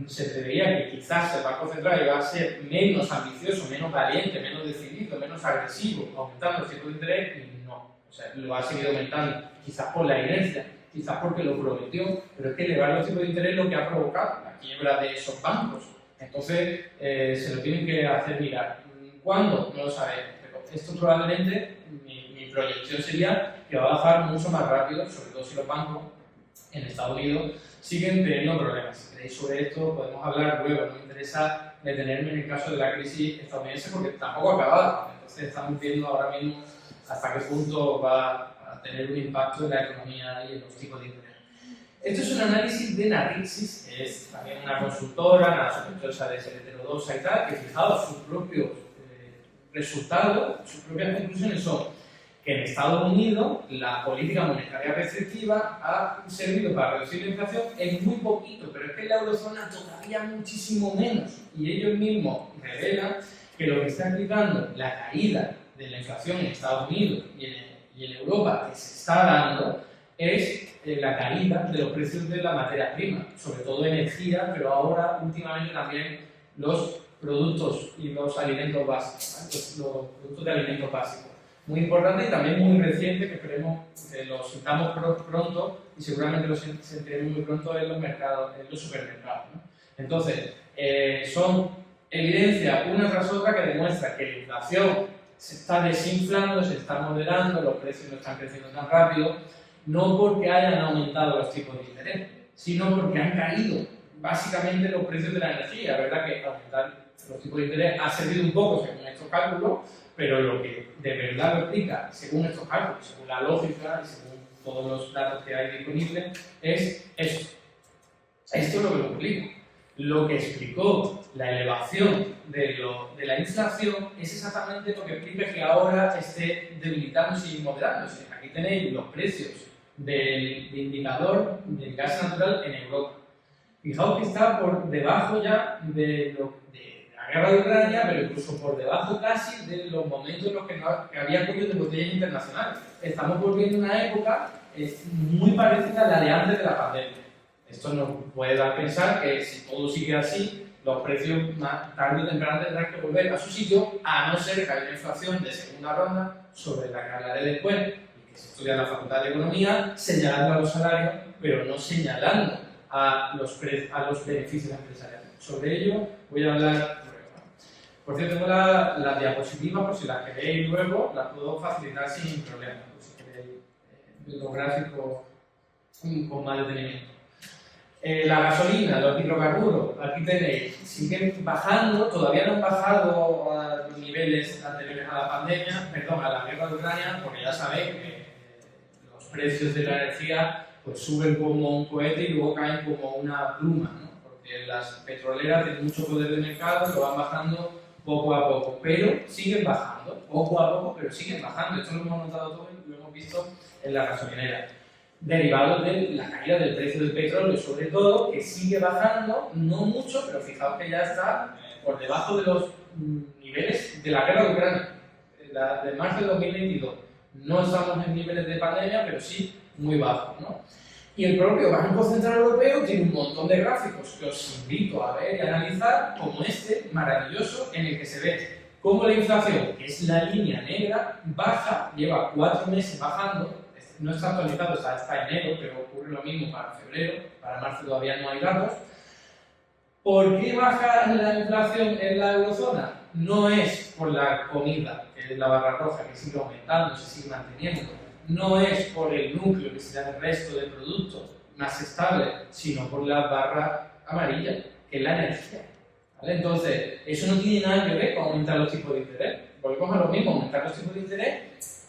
se preveía que quizás el Banco Central iba a ser menos ambicioso, menos valiente, menos decidido, menos agresivo, aumentando el tipo de interés, y no. O sea, lo ha seguido aumentando, quizás por la inercia, quizás porque lo prometió, pero es que elevar los tipos de interés es lo que ha provocado la quiebra de esos bancos. Entonces, se lo tienen que hacer mirar. ¿Cuándo? No lo sabemos, pero esto probablemente, mi proyección sería que va a bajar mucho más rápido, sobre todo si los bancos en Estados Unidos siguen teniendo problemas. Si queréis sobre esto podemos hablar luego, no me interesa detenerme en el caso de la crisis estadounidense porque tampoco ha acabado. Entonces estamos viendo ahora mismo hasta qué punto va a tener un impacto en la economía y en los tipos de interés. Esto es un análisis de Natixis, que es también una consultora, nada sospechosa de ser heterodoxa y tal, que fijaos sus propios resultados, sus propias conclusiones son que en Estados Unidos la política monetaria restrictiva ha servido para reducir la inflación en muy poquito, pero es que en la eurozona todavía muchísimo menos. Y ellos mismos revelan que lo que está explicando la caída de la inflación en Estados Unidos y en Europa que se está dando es la caída de los precios de la materia prima, sobre todo energía, pero ahora últimamente también los productos y los alimentos básicos, los productos de alimentos básicos. Muy importante y también muy reciente, que esperemos que lo sintamos pronto y seguramente lo sentiremos muy pronto en los mercados, en los supermercados, ¿no? Entonces, son evidencias una tras otra que demuestran que la inflación se está desinflando, se está moderando, los precios no están creciendo tan rápido, no porque hayan aumentado los tipos de interés, sino porque han caído básicamente los precios de la energía. ¿Verdad que aumentar los tipos de interés ha servido un poco según estos cálculos? Pero lo que de verdad lo explica, según estos cálculos, según la lógica y según todos los datos que hay disponibles, es esto. Esto es lo que lo explica. Lo que explicó la elevación de la inflación es exactamente lo que explica que ahora esté debilitándose y moderándose. Aquí tenéis los precios del indicador del gas natural en Europa. Fijaos que está por debajo ya de la guerra de Ucrania, pero incluso por debajo casi de los momentos en los que había cuellos de botella internacionales. Estamos volviendo a una época muy parecida a la de antes de la pandemia. Esto nos puede dar a pensar que si todo sigue así, los precios más tarde o temprano tendrán que volver a su sitio, a no ser que haya una inflación de segunda ronda, sobre la que hablaré después, y que se estudia en la Facultad de Economía, señalando a los salarios, pero no señalando a los beneficios empresariales. Sobre ello voy a hablar luego. Por cierto, tengo la diapositiva, por si las queréis luego, las puedo facilitar sin problema, por si queréis ver los gráficos con más detenimiento. La gasolina, los hidrocarburos, aquí tenéis, siguen bajando, todavía no han bajado a los niveles anteriores a la pandemia, perdón, a la guerra de Ucrania, porque ya sabéis que los precios de la energía pues suben como un cohete y luego caen como una pluma, ¿no? Porque las petroleras tienen mucho poder de mercado y lo van bajando poco a poco, pero siguen bajando, poco a poco, pero siguen bajando. Esto lo hemos notado todos y lo hemos visto en la gasolinera, derivado de la caída del precio del petróleo, sobre todo, que sigue bajando, no mucho, pero fijaos que ya está por debajo de los niveles de la guerra de Ucrania, de marzo de 2022. No estamos en niveles de pandemia, pero sí muy bajos, ¿no? Y el propio Banco Central Europeo tiene un montón de gráficos que os invito a ver y analizar, como este maravilloso, en el que se ve cómo la inflación, que es la línea negra, baja, lleva 4 meses bajando. No está actualizado hasta enero, pero ocurre lo mismo para febrero, para marzo todavía no hay datos. ¿Por qué baja la inflación en la eurozona? No es por la comida, que es la barra roja, que sigue aumentando, se sigue manteniendo. No es por el núcleo, que será el resto de productos más estable, sino por la barra amarilla, que es la energía. ¿Vale? Entonces, eso no tiene nada que ver con aumentar los tipos de interés. Volvemos a lo mismo, aumentar los tipos de interés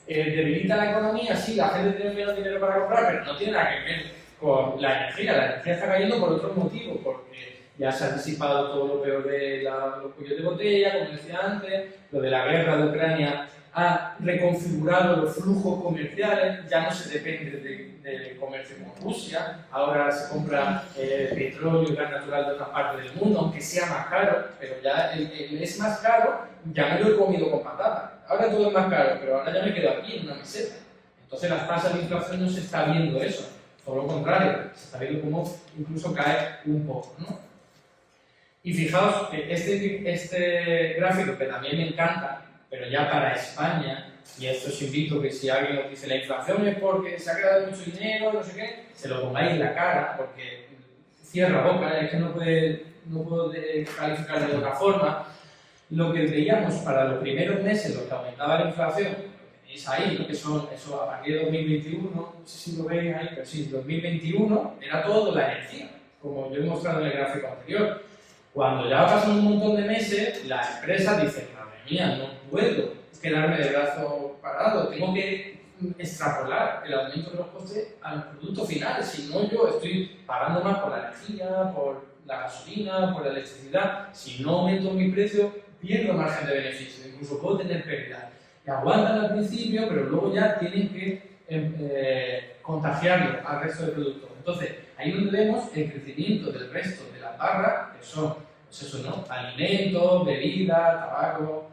debilita la economía, sí, la gente tiene menos dinero para comprar, pero no tiene nada que ver con la energía. La energía está cayendo por otros motivos, porque ya se ha disipado todo lo peor de los cuellos de botella, como decía antes, lo de la guerra de Ucrania ha reconfigurado los flujos comerciales, ya no se depende del comercio con Rusia, ahora se compra petróleo y gas natural de otras partes del mundo, aunque sea más caro, pero ya el es más caro, ya me lo he comido con patata. Ahora todo es más caro, pero ahora ya me quedo aquí en una meseta. Entonces las tasas de inflación no se está viendo eso, todo lo contrario, se está viendo cómo incluso cae un poco, ¿no? Y fijaos que este gráfico, que también me encanta, pero ya para España, y esto os invito que si alguien os dice la inflación es porque se ha quedado mucho dinero, no sé qué, se lo pongáis en la cara, porque cierra boca, es que no puedo calificar de otra forma. Lo que veíamos para los primeros meses, lo que aumentaba la inflación, lo tenéis ahí, ¿no? Que son eso a partir de 2021, no sé si lo veis ahí, pero sí, 2021 era todo la energía, como yo he mostrado en el gráfico anterior. Cuando ya pasan un montón de meses, las empresas dicen, madre mía, no puedo quedarme de brazo parado, tengo que extrapolar el aumento de los costes al producto final, si no yo estoy pagando más por la energía, por la gasolina, por la electricidad, si no aumento mi precio, pierdo margen de beneficio, incluso puedo tener pérdidas. Y aguantan al principio, pero luego ya tienen que contagiarlo al resto de productos. Entonces, ahí donde vemos el crecimiento del resto de las barras, que son pues eso, ¿no? Alimentos, bebidas, tabaco,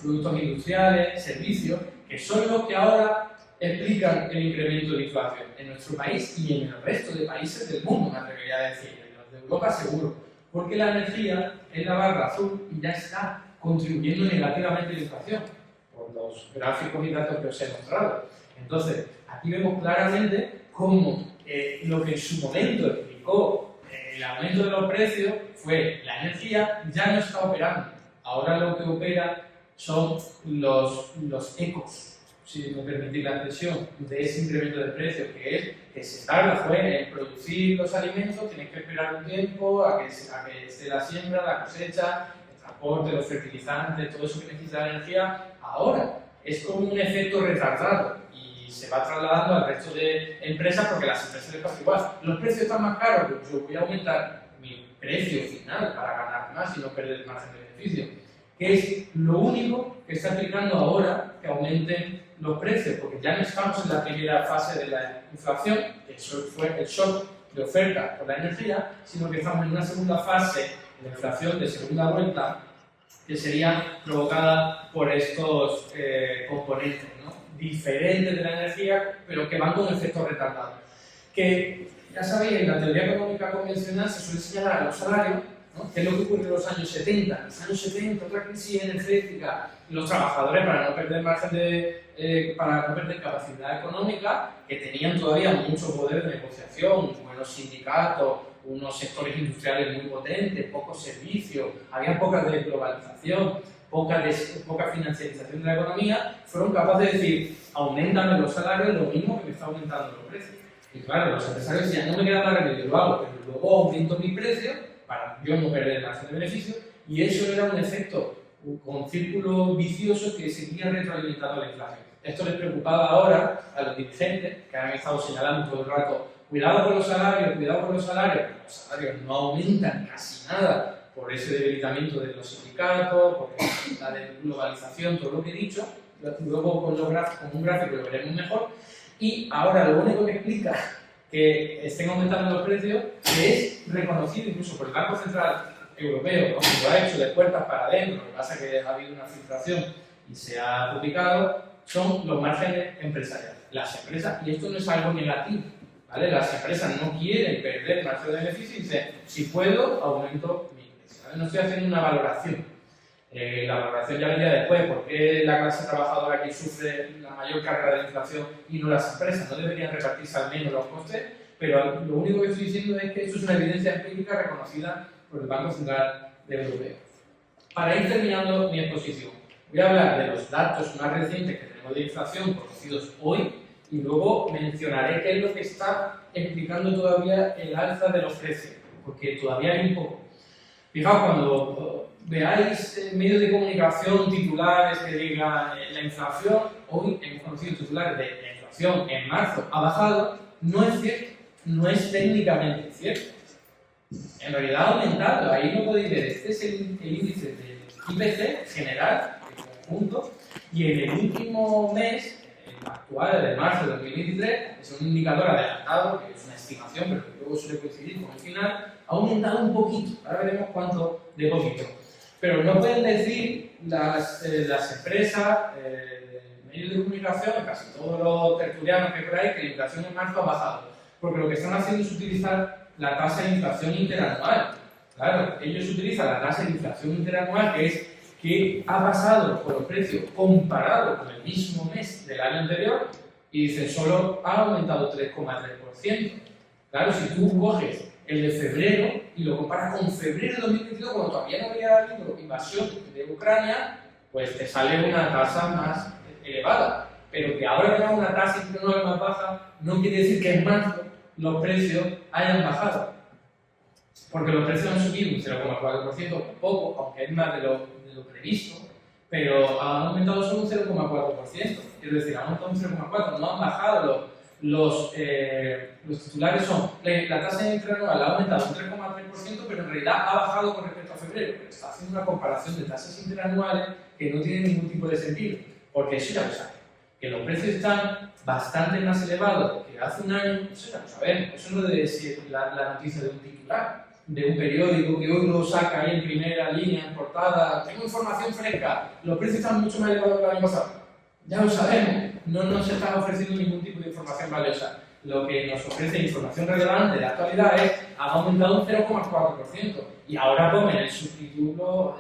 productos industriales, servicios, que son los que ahora explican el incremento de inflación en nuestro país y en el resto de países del mundo, me atrevería a decir, en los de Europa seguro, porque la energía es la barra azul y ya está contribuyendo negativamente a la inflación, por los gráficos y datos que os he mostrado. Entonces, aquí vemos claramente cómo lo que en su momento explicó el aumento de los precios fue la energía, ya no está operando. Ahora lo que opera son los ecos, si me permitís la expresión, de ese incremento de precios, que es que se tarda en producir los alimentos, tienes que esperar un tiempo a que esté la siembra, la cosecha, el transporte, los fertilizantes, todo eso que necesita la energía. Ahora es como un efecto retardado y se va trasladando al resto de empresas porque las empresas les pasa igual. Los precios están más caros, pues yo voy a aumentar mi precio final para ganar más y no perder el margen de beneficio, que es lo único que está aplicando ahora que aumenten los precios, porque ya no estamos en la primera fase de la inflación, que eso fue el shock de oferta por la energía, sino que estamos en una segunda fase de inflación de segunda vuelta, que sería provocada por estos componentes, ¿no? Diferentes de la energía, pero que van con efectos retardados. Que, ya sabéis, en la teoría económica convencional se suele señalar a los salarios ¿no? ¿Qué es lo que ocurre en los años 70? En los años 70, otra crisis energética, los trabajadores, para no perder para no perder capacidad económica, que tenían todavía mucho poder de negociación, buenos sindicatos, unos sectores industriales muy potentes, pocos servicios, había poca desglobalización, poca financiarización de la economía, fueron capaces de decir, aumentame los salarios lo mismo que me está aumentando los precios. Y claro, los empresarios decían, no me queda más remedio, lo hago, pero luego aumento mi precio para yo no perder margen de beneficio, y eso era un efecto con círculo vicioso que seguía retroalimentando la inflación. Esto les preocupaba ahora a los dirigentes, que han estado señalando todo el rato, cuidado con los salarios, pero los salarios no aumentan casi nada por ese debilitamiento de los sindicatos, por la desglobalización, todo lo que he dicho, luego con un gráfico lo veremos mejor, y ahora lo único que explica que estén aumentando los precios es reconocido incluso por el Banco Central Europeo, como lo ha hecho de puertas para adentro, lo que pasa es que ha habido una filtración y se ha publicado, son los márgenes empresariales. Las empresas, y esto no es algo negativo, ¿vale? Las empresas no quieren perder margen de beneficio y dicen, si puedo, aumento mi precio, ¿vale? No estoy haciendo una valoración. La valoración ya vendría después, porque la clase trabajadora aquí sufre la mayor carga de la inflación y no las empresas, no deberían repartirse al menos los costes, pero lo único que estoy diciendo es que esto es una evidencia empírica reconocida por el Banco Central Europeo. Para ir terminando mi exposición, voy a hablar de los datos más recientes que tenemos de inflación conocidos hoy y luego mencionaré qué es lo que está explicando todavía el alza de los precios, porque todavía hay un poco. Fijaos, cuando veáis medios de comunicación titulares que digan la inflación, hoy hemos conocido titulares de la inflación en marzo ha bajado, no es cierto, no es técnicamente cierto. En realidad ha aumentado, ahí lo podéis ver, este es el índice del IPC general, el conjunto, y en el último mes, el actual, de marzo de 2023, es un indicador adelantado, que es una estimación, pero que luego suele coincidir con el final, ha aumentado un poquito, ahora veremos cuánto de poquito. Pero no pueden decir las empresas, medios de comunicación, casi todos los tertulianos que por ahí, que la inflación en marzo ha bajado, porque lo que están haciendo es utilizar la tasa de inflación interanual. Claro, ellos utilizan la tasa de inflación interanual, que es que ha pasado por los precios comparado con el mismo mes del año anterior, y dicen solo ha aumentado 3,3%. Claro, si tú coges el de febrero y lo comparas con febrero de 2022, cuando todavía no había habido invasión de Ucrania, pues te sale una tasa más elevada. Pero que ahora tengamos una tasa interanual más baja no quiere decir que en marzo los precios hayan bajado. Porque los precios han subido un 0,4%, poco, aunque es más de lo previsto, pero han aumentado solo un 0,4%. Es decir, han aumentado un 0,4%, no han bajado los titulares son, la tasa interanual ha aumentado un 3,3%, pero en realidad ha bajado con respecto a febrero. Pero está haciendo una comparación de tasas interanuales que no tiene ningún tipo de sentido, porque eso ya lo saben. Que los precios están bastante más elevados que hace un año, eso ya lo sabemos. Eso no debe ser la noticia de un titular, de un periódico que hoy lo saca ahí en primera línea, en portada. Tengo información fresca, los precios están mucho más elevados que el año pasado. Ya lo sabemos, no nos están ofreciendo ningún tipo de información valiosa. Lo que nos ofrece información relevante de la actualidad es ha aumentado un 0,4%. Y ahora tomen el subtítulo,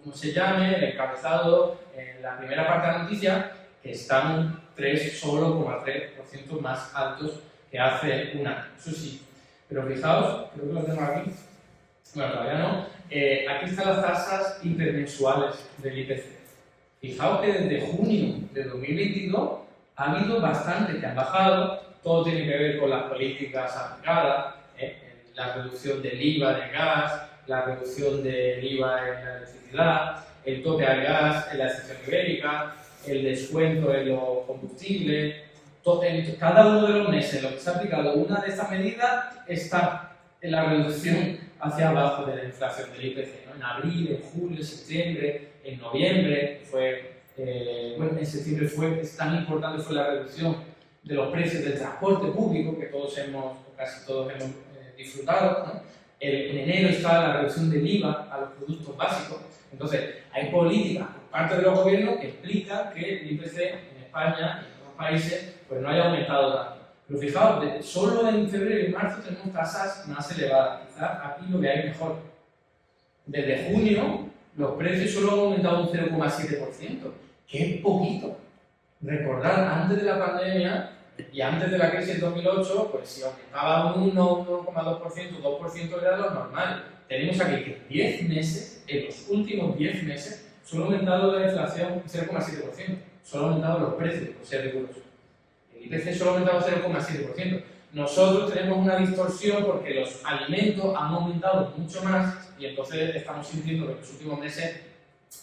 como se llame, el encabezado, en la primera parte de la noticia, que están solo 3% más altos que hace un año. Eso sí. Pero fijaos, creo que lo tengo aquí. Bueno, todavía no. Aquí están las tasas intermensuales del IPC. Fijaos que desde junio de 2022 ha habido bastante que han bajado. Todo tiene que ver con las políticas aplicadas, la reducción del IVA del gas, la reducción del IVA en la electricidad, el tope al gas en la excepción ibérica, el descuento en los combustibles. En cada uno de los meses en los que se ha aplicado una de estas medidas está en la reducción hacia abajo de la inflación del IPC, ¿no? En abril, en julio, en septiembre, en noviembre, en septiembre tan importante fue la reducción de los precios del transporte público que casi todos hemos disfrutado, ¿no? En enero está la reducción del IVA a los productos básicos. Entonces, hay políticas por parte de los gobiernos que explican que el IPC en España y en otros países pues no haya aumentado tanto. Pero fijaos, solo en febrero y marzo tenemos tasas más elevadas. Quizás aquí lo veáis mejor. Desde junio, los precios solo han aumentado un 0,7%, que es poquito. Recordad, antes de la pandemia y antes de la crisis del 2008, pues si aumentaba un 1, 1,2%, 2% era lo normal. Tenemos aquí que en 10 meses, en los últimos 10 meses, solo ha aumentado la inflación un 0,7%. Solo ha aumentado los precios, por ser riguroso. El IPC solo ha aumentado 0,7%. Nosotros tenemos una distorsión porque los alimentos han aumentado mucho más y entonces estamos sintiendo que en los últimos meses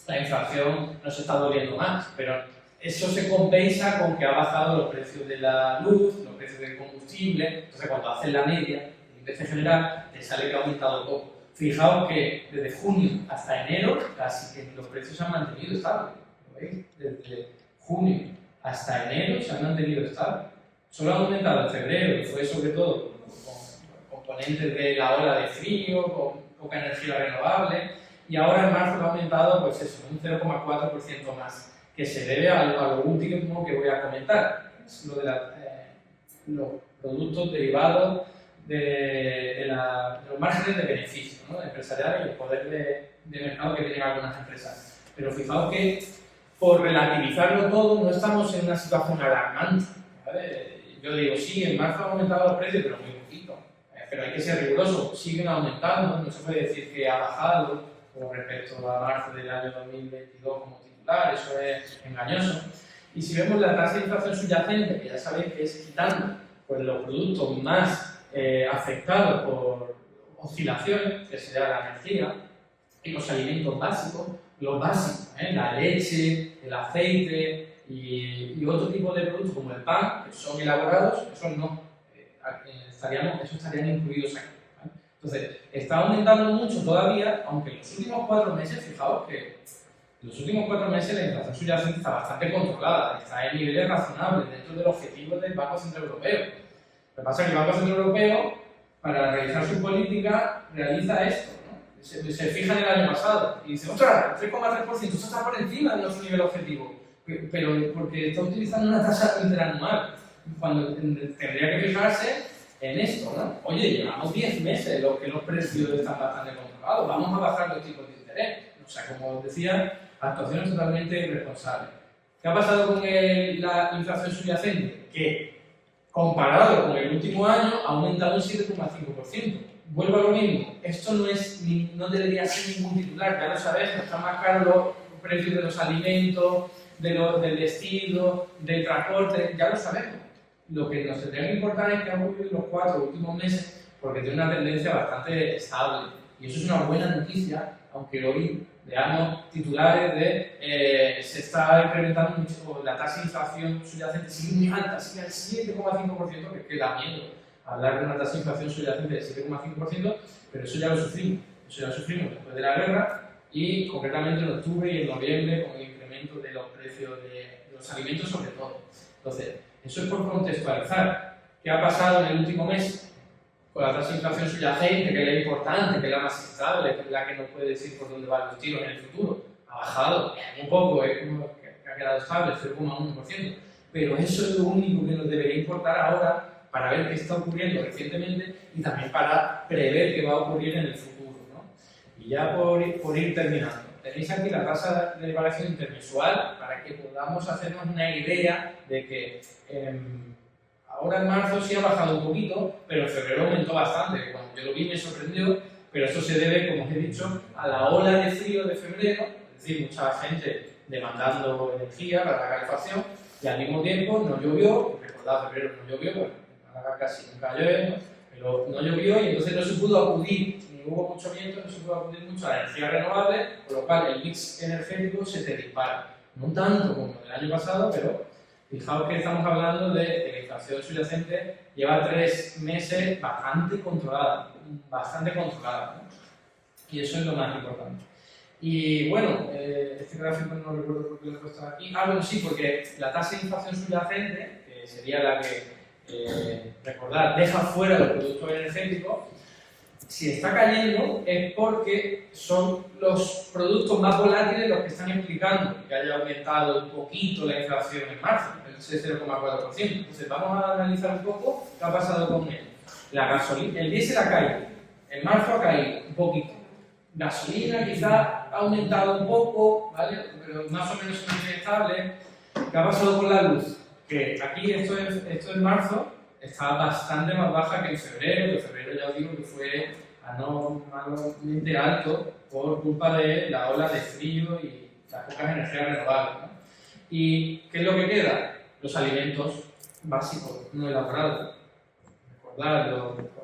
la inflación nos está doliendo más. Pero eso se compensa con que ha bajado los precios de la luz, los precios del combustible. Entonces, cuando haces la media, el IPC general, te sale que ha aumentado poco. Fijaos que desde junio hasta enero casi que los precios se han mantenido estables. ¿Lo veis? Desde junio hasta enero se han mantenido estables. Solo ha aumentado en febrero, que fue sobre todo con componentes de la ola de frío, con poca energía renovable, y ahora en marzo lo ha aumentado, pues eso, un 0,4% más, que se debe a lo último que voy a comentar, es lo de los productos derivados de los márgenes de beneficio, ¿no? Empresariales y el poder de mercado que tienen algunas empresas. Pero fijaos que, por relativizarlo todo, no estamos en una situación alarmante, ¿vale? Yo digo, sí, en marzo han aumentado los precios, pero muy poquito. Pero hay que ser riguroso, siguen aumentando, no se puede decir que ha bajado con respecto a marzo del año 2022 como titular, eso es engañoso. Y si vemos la tasa de inflación subyacente, que ya sabéis que es quitando pues, los productos más afectados por oscilaciones, que sería la energía, y los alimentos básicos, los básicos, la leche, el aceite, y otro tipo de productos como el pan, que son elaborados, esos no, esos estarían incluidos aquí, ¿vale? Entonces, está aumentando mucho todavía, aunque en los últimos 4 meses, fijaos que en los últimos 4 meses la inflación subyacente está bastante controlada, está en niveles razonables dentro del objetivo del Banco Central Europeo. Lo que pasa es que el Banco Central Europeo, para realizar su política, realiza esto, ¿no? Se fija en el año pasado y dice, ¡ostras! 3,3%, eso está por encima de nuestro nivel objetivo. Pero porque está utilizando una tasa interanual, cuando tendría que fijarse en esto, ¿no? Oye, llevamos 10 meses en los que los precios están bastante controlados, vamos a bajar los tipos de interés. O sea, como os decía, actuaciones totalmente irresponsables. ¿Qué ha pasado con la inflación subyacente? Que, comparado con el último año, ha aumentado un 7,5%. Vuelvo a lo mismo, esto no debería ser ningún titular, ya lo sabéis, están más caros los precios de los alimentos, del vestido, del transporte, ya lo sabemos. Lo que nos tendría que importar es que ha ocurrido en los 4 últimos meses porque tiene una tendencia bastante estable. Y eso es una buena noticia, aunque hoy veamos titulares de se está incrementando mucho, la tasa de inflación subyacente sigue muy alta, sigue al 7,5%, que da miedo hablar de una tasa de inflación subyacente del 7,5%, pero eso ya lo sufrimos. Eso ya lo sufrimos después de la guerra y concretamente en octubre y en noviembre con el incremento de los precios de los alimentos sobre todo. Entonces, eso es por contextualizar. ¿Qué ha pasado en el último mes? Con la tasa de inflación subyacente, que es la importante, que es la más estable, que es la que nos puede decir por dónde van los tiros en el futuro. Ha bajado un poco, es como que ha quedado estable, 0,1%. Pero eso es lo único que nos debería importar ahora para ver qué está ocurriendo recientemente y también para prever qué va a ocurrir en el futuro, ¿no? Y ya por ir terminando, tenéis aquí la tasa de variación intermensual para que podamos hacernos una idea de que ahora en marzo sí ha bajado un poquito, pero en febrero aumentó bastante. Cuando yo lo vi me sorprendió, pero eso se debe, como os he dicho, a la ola de frío de febrero, es decir, mucha gente demandando energía para la calefacción y al mismo tiempo no llovió, recordad, febrero no llovió, bueno, casi nunca llueve, pero no llovió y entonces no se pudo acudir, ni hubo mucho viento, no se pudo acudir mucho a la energía renovable, por lo cual el mix energético se te dispara. No tanto como el año pasado, pero fijaos que estamos hablando de que la inflación subyacente lleva 3 meses bastante controlada, ¿no? Y eso es lo más importante. Y bueno, este gráfico no recuerdo por qué lo he puesto aquí. Ah, bueno, sí, porque la tasa de inflación subyacente, que sería la que recordad, deja fuera los productos energéticos, si está cayendo es porque son los productos más volátiles los que están explicando que haya aumentado un poquito la inflación en marzo, el 0,4%. Entonces vamos a analizar un poco qué ha pasado con él. La gasolina, el diésel ha caído, en marzo ha caído un poquito, Gasolina quizá ha aumentado un poco, ¿vale? Pero más o menos es muy estable. ¿Qué ha pasado con la luz? Que aquí, esto es marzo, está bastante más baja que en febrero. En febrero ya os digo que fue anormalmente alto por culpa de la ola de frío y las pocas energías renovables, ¿no? ¿Y qué es lo que queda? Los alimentos básicos, no elaborados. Recordad,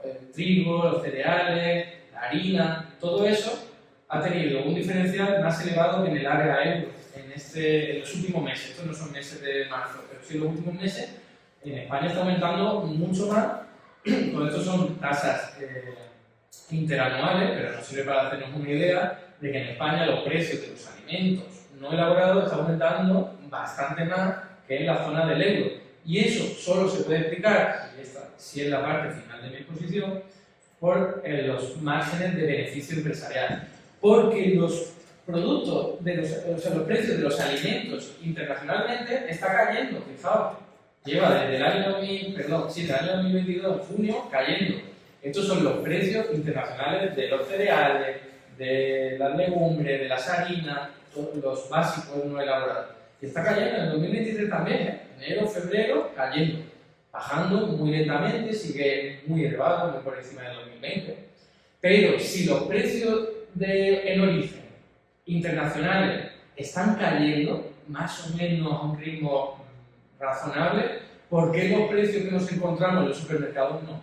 el trigo, los cereales, la harina, todo eso ha tenido un diferencial más elevado que en el área euro en los últimos meses. Estos no son meses de marzo, pero sí en los últimos meses. En España está aumentando mucho más. Todo esto son tasas interanuales, pero nos sirve para hacernos una idea de que en España los precios de los alimentos no elaborados están aumentando bastante más que en la zona del euro. Y eso solo se puede explicar, y esta sí es la parte final de mi exposición, por los márgenes de beneficio empresarial. Porque los productos, los precios de los alimentos internacionalmente está cayendo, fijaos. Lleva desde el año 2022, en junio, cayendo. Estos son los precios internacionales de los cereales, de las legumbres, de las harinas, los básicos no elaborados. Y está cayendo en el 2023 también, enero, febrero, cayendo. Bajando muy lentamente, sigue muy elevado, muy por encima del 2020. Pero si los precios en origen internacionales están cayendo, más o menos a un ritmo razonable, ¿por qué los precios que nos encontramos en los supermercados no?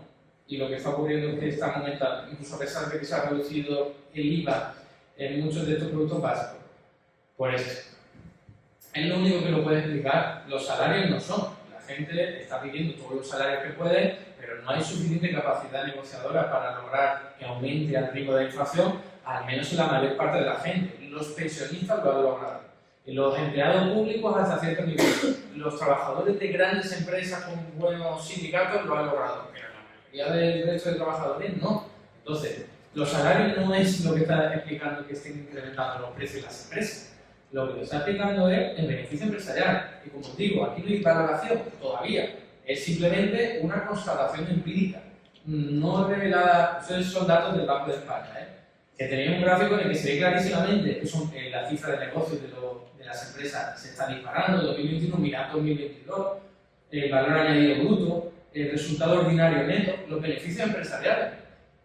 Y lo que está ocurriendo es que están aumentando, incluso a pesar de que se ha reducido el IVA en muchos de estos productos básicos. Por eso. Es lo único que lo puede explicar. Los salarios no son. La gente está pidiendo todos los salarios que puede, pero no hay suficiente capacidad negociadora para lograr que aumente el ritmo de inflación, al menos en la mayor parte de la gente. Los pensionistas lo han logrado. Los empleados públicos hasta cierto nivel. Los trabajadores de grandes empresas con buenos sindicatos lo han logrado, pero la mayoría del resto de trabajadores no. Entonces, los salarios no es lo que está explicando que estén incrementando los precios de las empresas. Lo que lo está explicando es el beneficio empresarial. Y como os digo, aquí no hay valoración todavía. Es simplemente una constatación empírica, no revelada. Esos son datos del Banco de España, que tenía un gráfico en el que se ve clarísimamente que son la cifra de negocios de las empresas se está disparando en 2021, mirad 2022, el valor añadido bruto, el resultado ordinario neto, los beneficios empresariales.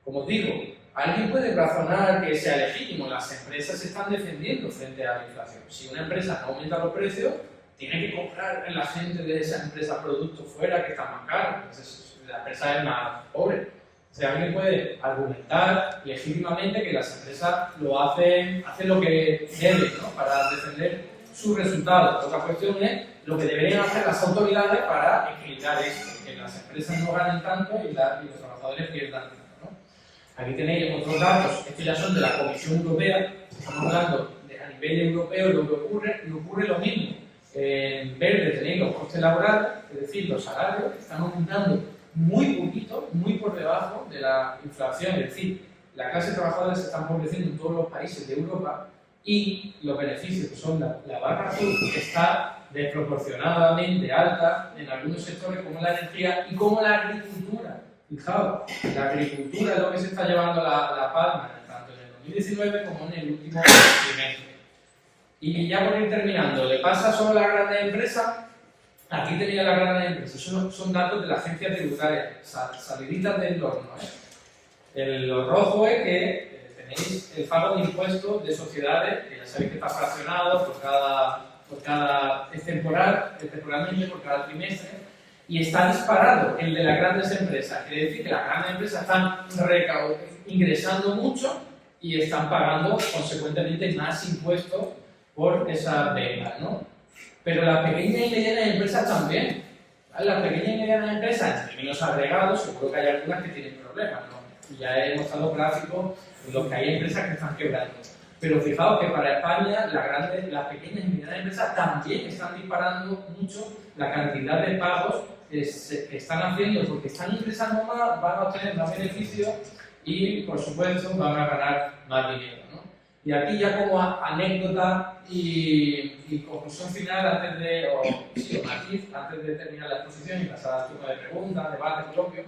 Como os digo, alguien puede razonar que sea legítimo, las empresas se están defendiendo frente a la inflación. Si una empresa no aumenta los precios, tiene que comprar en la gente de esa empresa productos fuera que están más caros, entonces la empresa es más pobre. O sea, alguien puede argumentar legítimamente que las empresas hacen lo que deben, ¿no?, para defender sus resultados. Otra cuestión es lo que deberían hacer las autoridades para equilibrar esto, que las empresas no ganen tanto y los trabajadores pierdan tanto, ¿no? Aquí tenéis otros datos, estos ya son de la Comisión Europea, estamos hablando a nivel europeo, lo que ocurre lo mismo. En verde tenéis los costes laborales, es decir, los salarios están aumentando muy poquito, muy por debajo de la inflación, es decir, la clase trabajadora se está empobreciendo en todos los países de Europa y los beneficios, que son la barra azul, está desproporcionadamente alta en algunos sectores como la energía y como la agricultura. Fijaos, la agricultura es lo que se está llevando la palma, tanto en el 2019 como en el último trimestre. Y ya por ir terminando, ¿le pasa solo a las grandes empresas? Aquí tenía las grandes empresas, son datos de la agencia tributaria, saliditas del horno. Lo rojo es que tenéis el pago de impuestos de sociedades, que ya sabéis que está fraccionado es temporalmente por cada trimestre, y está disparado el de las grandes empresas. Quiere decir que las grandes empresas están ingresando mucho y están pagando consecuentemente más impuestos por esas ventas, ¿no? Pero las pequeñas y medianas empresas también. Las pequeñas y medianas empresas, en términos agregados, seguro que hay algunas que tienen problemas, ¿no? Y ya he mostrado gráficos en los que hay empresas que están quebrando. Pero fijaos que para España las pequeñas y medianas empresas también están disparando mucho la cantidad de pagos que están haciendo, porque están ingresando más, van a obtener más beneficios y, por supuesto, van a ganar más dinero, ¿no? Y aquí ya como anécdota y conclusión final, antes de terminar la exposición y pasar al turno de preguntas, debates, coloquios,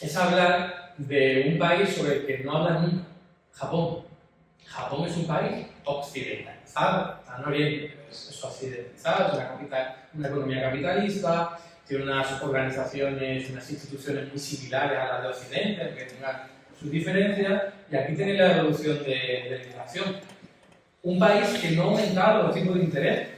es hablar de un país sobre el que no habla nunca, Japón. Japón es un país occidentalizado, está en Oriente, pero es occidentalizado, es una economía capitalista, tiene unas organizaciones, unas instituciones muy similares a las de Occidente, aunque tengan sus diferencias, y aquí tiene la evolución de la inflación. Un país que no ha aumentado los tipos de interés,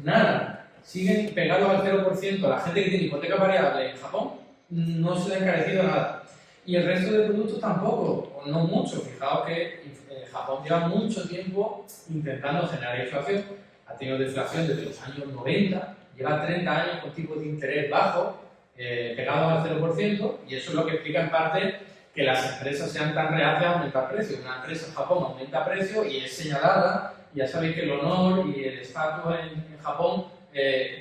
nada, siguen pegados al 0%, la gente que tiene hipoteca variable en Japón no se le ha encarecido nada. Y el resto de productos tampoco, o no mucho. Fijaos que Japón lleva mucho tiempo intentando generar inflación. Ha tenido deflación desde los años 90, lleva 30 años con tipos de interés bajos, pegados al 0%, y eso es lo que explica en parte que las empresas sean tan reacias a aumentar precios. Una empresa en Japón aumenta precios y es señalada, y ya sabéis que el honor y el estatus en Japón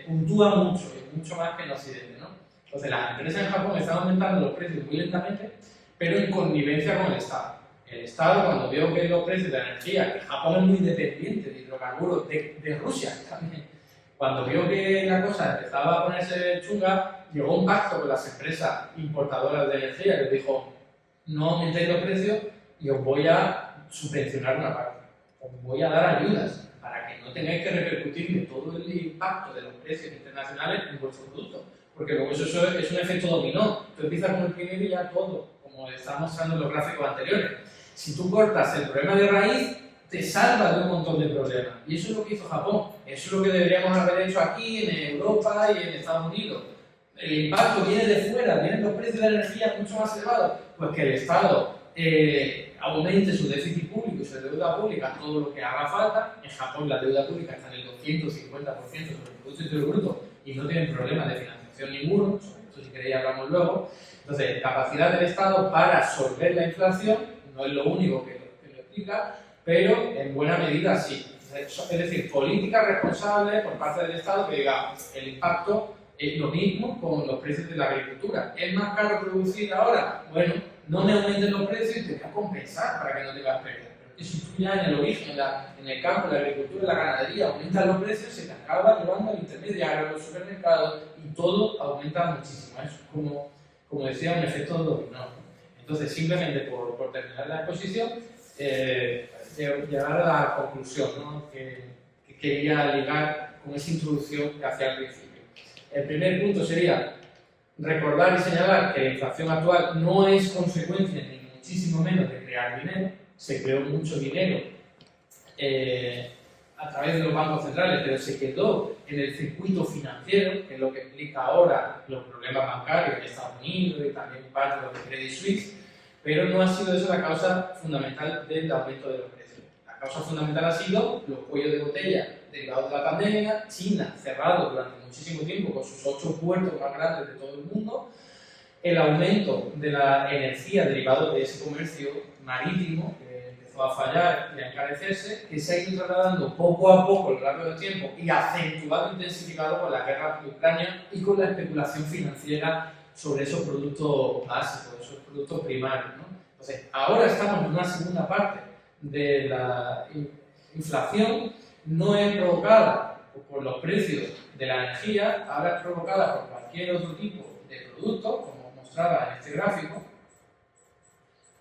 puntúa mucho, y mucho más que en Occidente, ¿no? Entonces, las empresas en Japón están aumentando los precios muy lentamente, pero en connivencia con el Estado. El Estado, cuando vio que los precios de la energía, que Japón es muy dependiente de hidrocarburos de Rusia también, cuando vio que la cosa empezaba a ponerse chunga, llegó un pacto con las empresas importadoras de energía que dijo: no aumentéis los precios y os voy a subvencionar una parte, os voy a dar ayudas para que no tengáis que repercutir todo el impacto de los precios internacionales en vuestro producto. Porque luego eso es un efecto dominó. Tú empiezas con el primero y ya todo, como está mostrando en los gráficos anteriores. Si tú cortas el problema de raíz, te salvas de un montón de problemas. Y eso es lo que hizo Japón. Eso es lo que deberíamos haber hecho aquí, en Europa y en Estados Unidos. El impacto viene de fuera, vienen los precios de la energía mucho más elevados. Pues que el Estado aumente su déficit público y su deuda pública, todo lo que haga falta. En Japón la deuda pública está en el 250% sobre el Producto Interior Bruto y no tienen problemas de financiación ninguno. Sobre esto, si queréis, hablamos luego. Entonces, capacidad del Estado para absorber la inflación no es lo único que lo explica, pero en buena medida sí. Es decir, política responsable por parte del Estado que diga: el impacto es lo mismo con los precios de la agricultura. ¿Es más caro producir ahora? Bueno, no me aumenten los precios y te voy a compensar para que no tengas pérdidas. Pero si tú ya en el origen, en el campo, en la agricultura, en la ganadería, aumentan los precios, se te acaba llevando al intermediario, a los supermercados, y todo aumenta muchísimo. Es como decía, un efecto dominó. Entonces, simplemente por terminar la exposición, llegar a la conclusión, ¿no?, que quería ligar con esa introducción que hacía al principio. El primer punto sería recordar y señalar que la inflación actual no es consecuencia ni muchísimo menos de crear dinero. Se creó mucho dinero a través de los bancos centrales, pero se quedó en el circuito financiero, que es lo que explica ahora los problemas bancarios de Estados Unidos y también parte de los de Credit Suisse, pero no ha sido eso la causa fundamental del aumento de los precios. La causa fundamental ha sido los cuellos de botella derivados de la pandemia, China cerrado durante muchísimo tiempo con sus 8 puertos más grandes de todo el mundo, el aumento de la energía derivado de ese comercio marítimo que empezó a fallar y a encarecerse, que se ha ido trasladando poco a poco a lo largo del tiempo y acentuado e intensificado con la guerra de Ucrania y con la especulación financiera sobre esos productos básicos, esos productos primarios, ¿no? Entonces, ahora estamos en una segunda parte de la inflación, no es provocada por los precios de la energía, ahora es provocada por cualquier otro tipo de producto, como mostraba en este gráfico,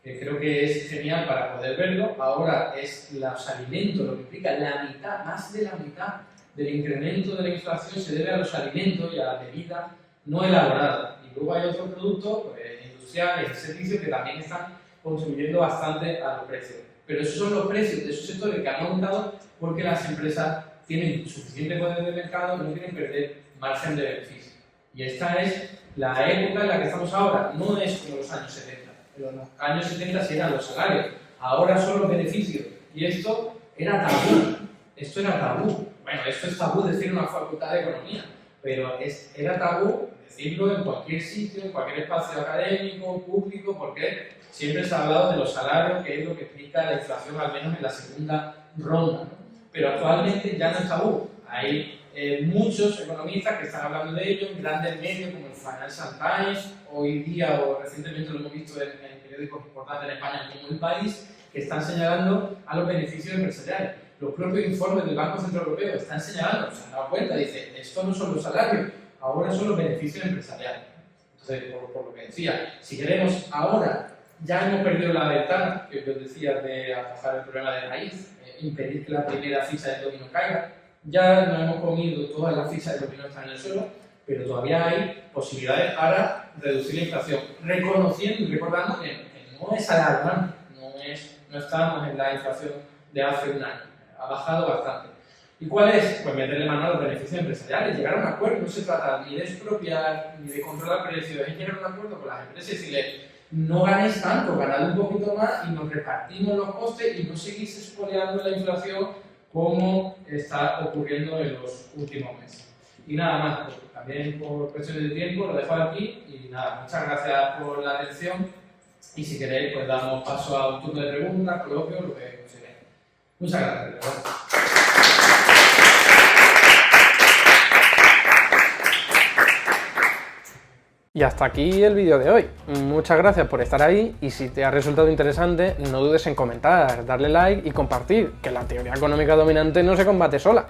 que creo que es genial para poder verlo. Ahora es los alimentos, lo que implica la mitad, más de la mitad del incremento de la inflación se debe a los alimentos y a la bebida no elaborada. Y luego hay otros productos industriales y servicios que también están contribuyendo bastante a los precios. Pero esos son los precios de esos sectores que han aumentado porque las empresas tienen suficiente poder de mercado y no quieren perder margen de beneficio. Y esta es la época en la que estamos ahora. No es como los años 70, pero en los años 70 sí eran los salarios, ahora son los beneficios. Y esto era tabú. Esto era tabú. Bueno, esto es tabú decir en una facultad de economía, pero era tabú decirlo en cualquier sitio, en cualquier espacio académico, público, porque siempre se ha hablado de los salarios, que es lo que explica la inflación, al menos en la segunda ronda, ¿no? Pero actualmente ya no es tabú. Hay muchos economistas que están hablando de ello, en grandes medios como el Financial Times, hoy día o recientemente lo hemos visto en periódicos importantes en España como El País, que están señalando a los beneficios empresariales. Los propios informes del Banco Central Europeo están señalando, se han dado cuenta, dice, esto no son los salarios, ahora son los beneficios empresariales. Entonces, por lo que decía, si queremos ahora Ya hemos perdido la ventana, que os decía, de atajar el problema de raíz, impedir que la primera ficha del dominó caiga. Ya no hemos comido todas las fichas del dominó que están en el suelo, pero todavía hay posibilidades para reducir la inflación, reconociendo y recordando que no es alarmante, no estamos en la inflación de hace un año, ha bajado bastante. ¿Y cuál es? Pues meterle mano a los beneficios empresariales, llegar a un acuerdo. No se trata ni de expropiar, ni de controlar precios, es llegar a un acuerdo con las empresas y decirle, no ganéis tanto, ganad un poquito más y nos repartimos los costes y no seguís expoliando la inflación como está ocurriendo en los últimos meses. Y nada más, pues, también por cuestiones de tiempo lo dejo aquí y nada, muchas gracias por la atención y si queréis pues damos paso a un turno de preguntas, coloquios, lo que consideréis. Muchas gracias, de verdad. Y hasta aquí el vídeo de hoy. Muchas gracias por estar ahí y si te ha resultado interesante no dudes en comentar, darle like y compartir, que la teoría económica dominante no se combate sola.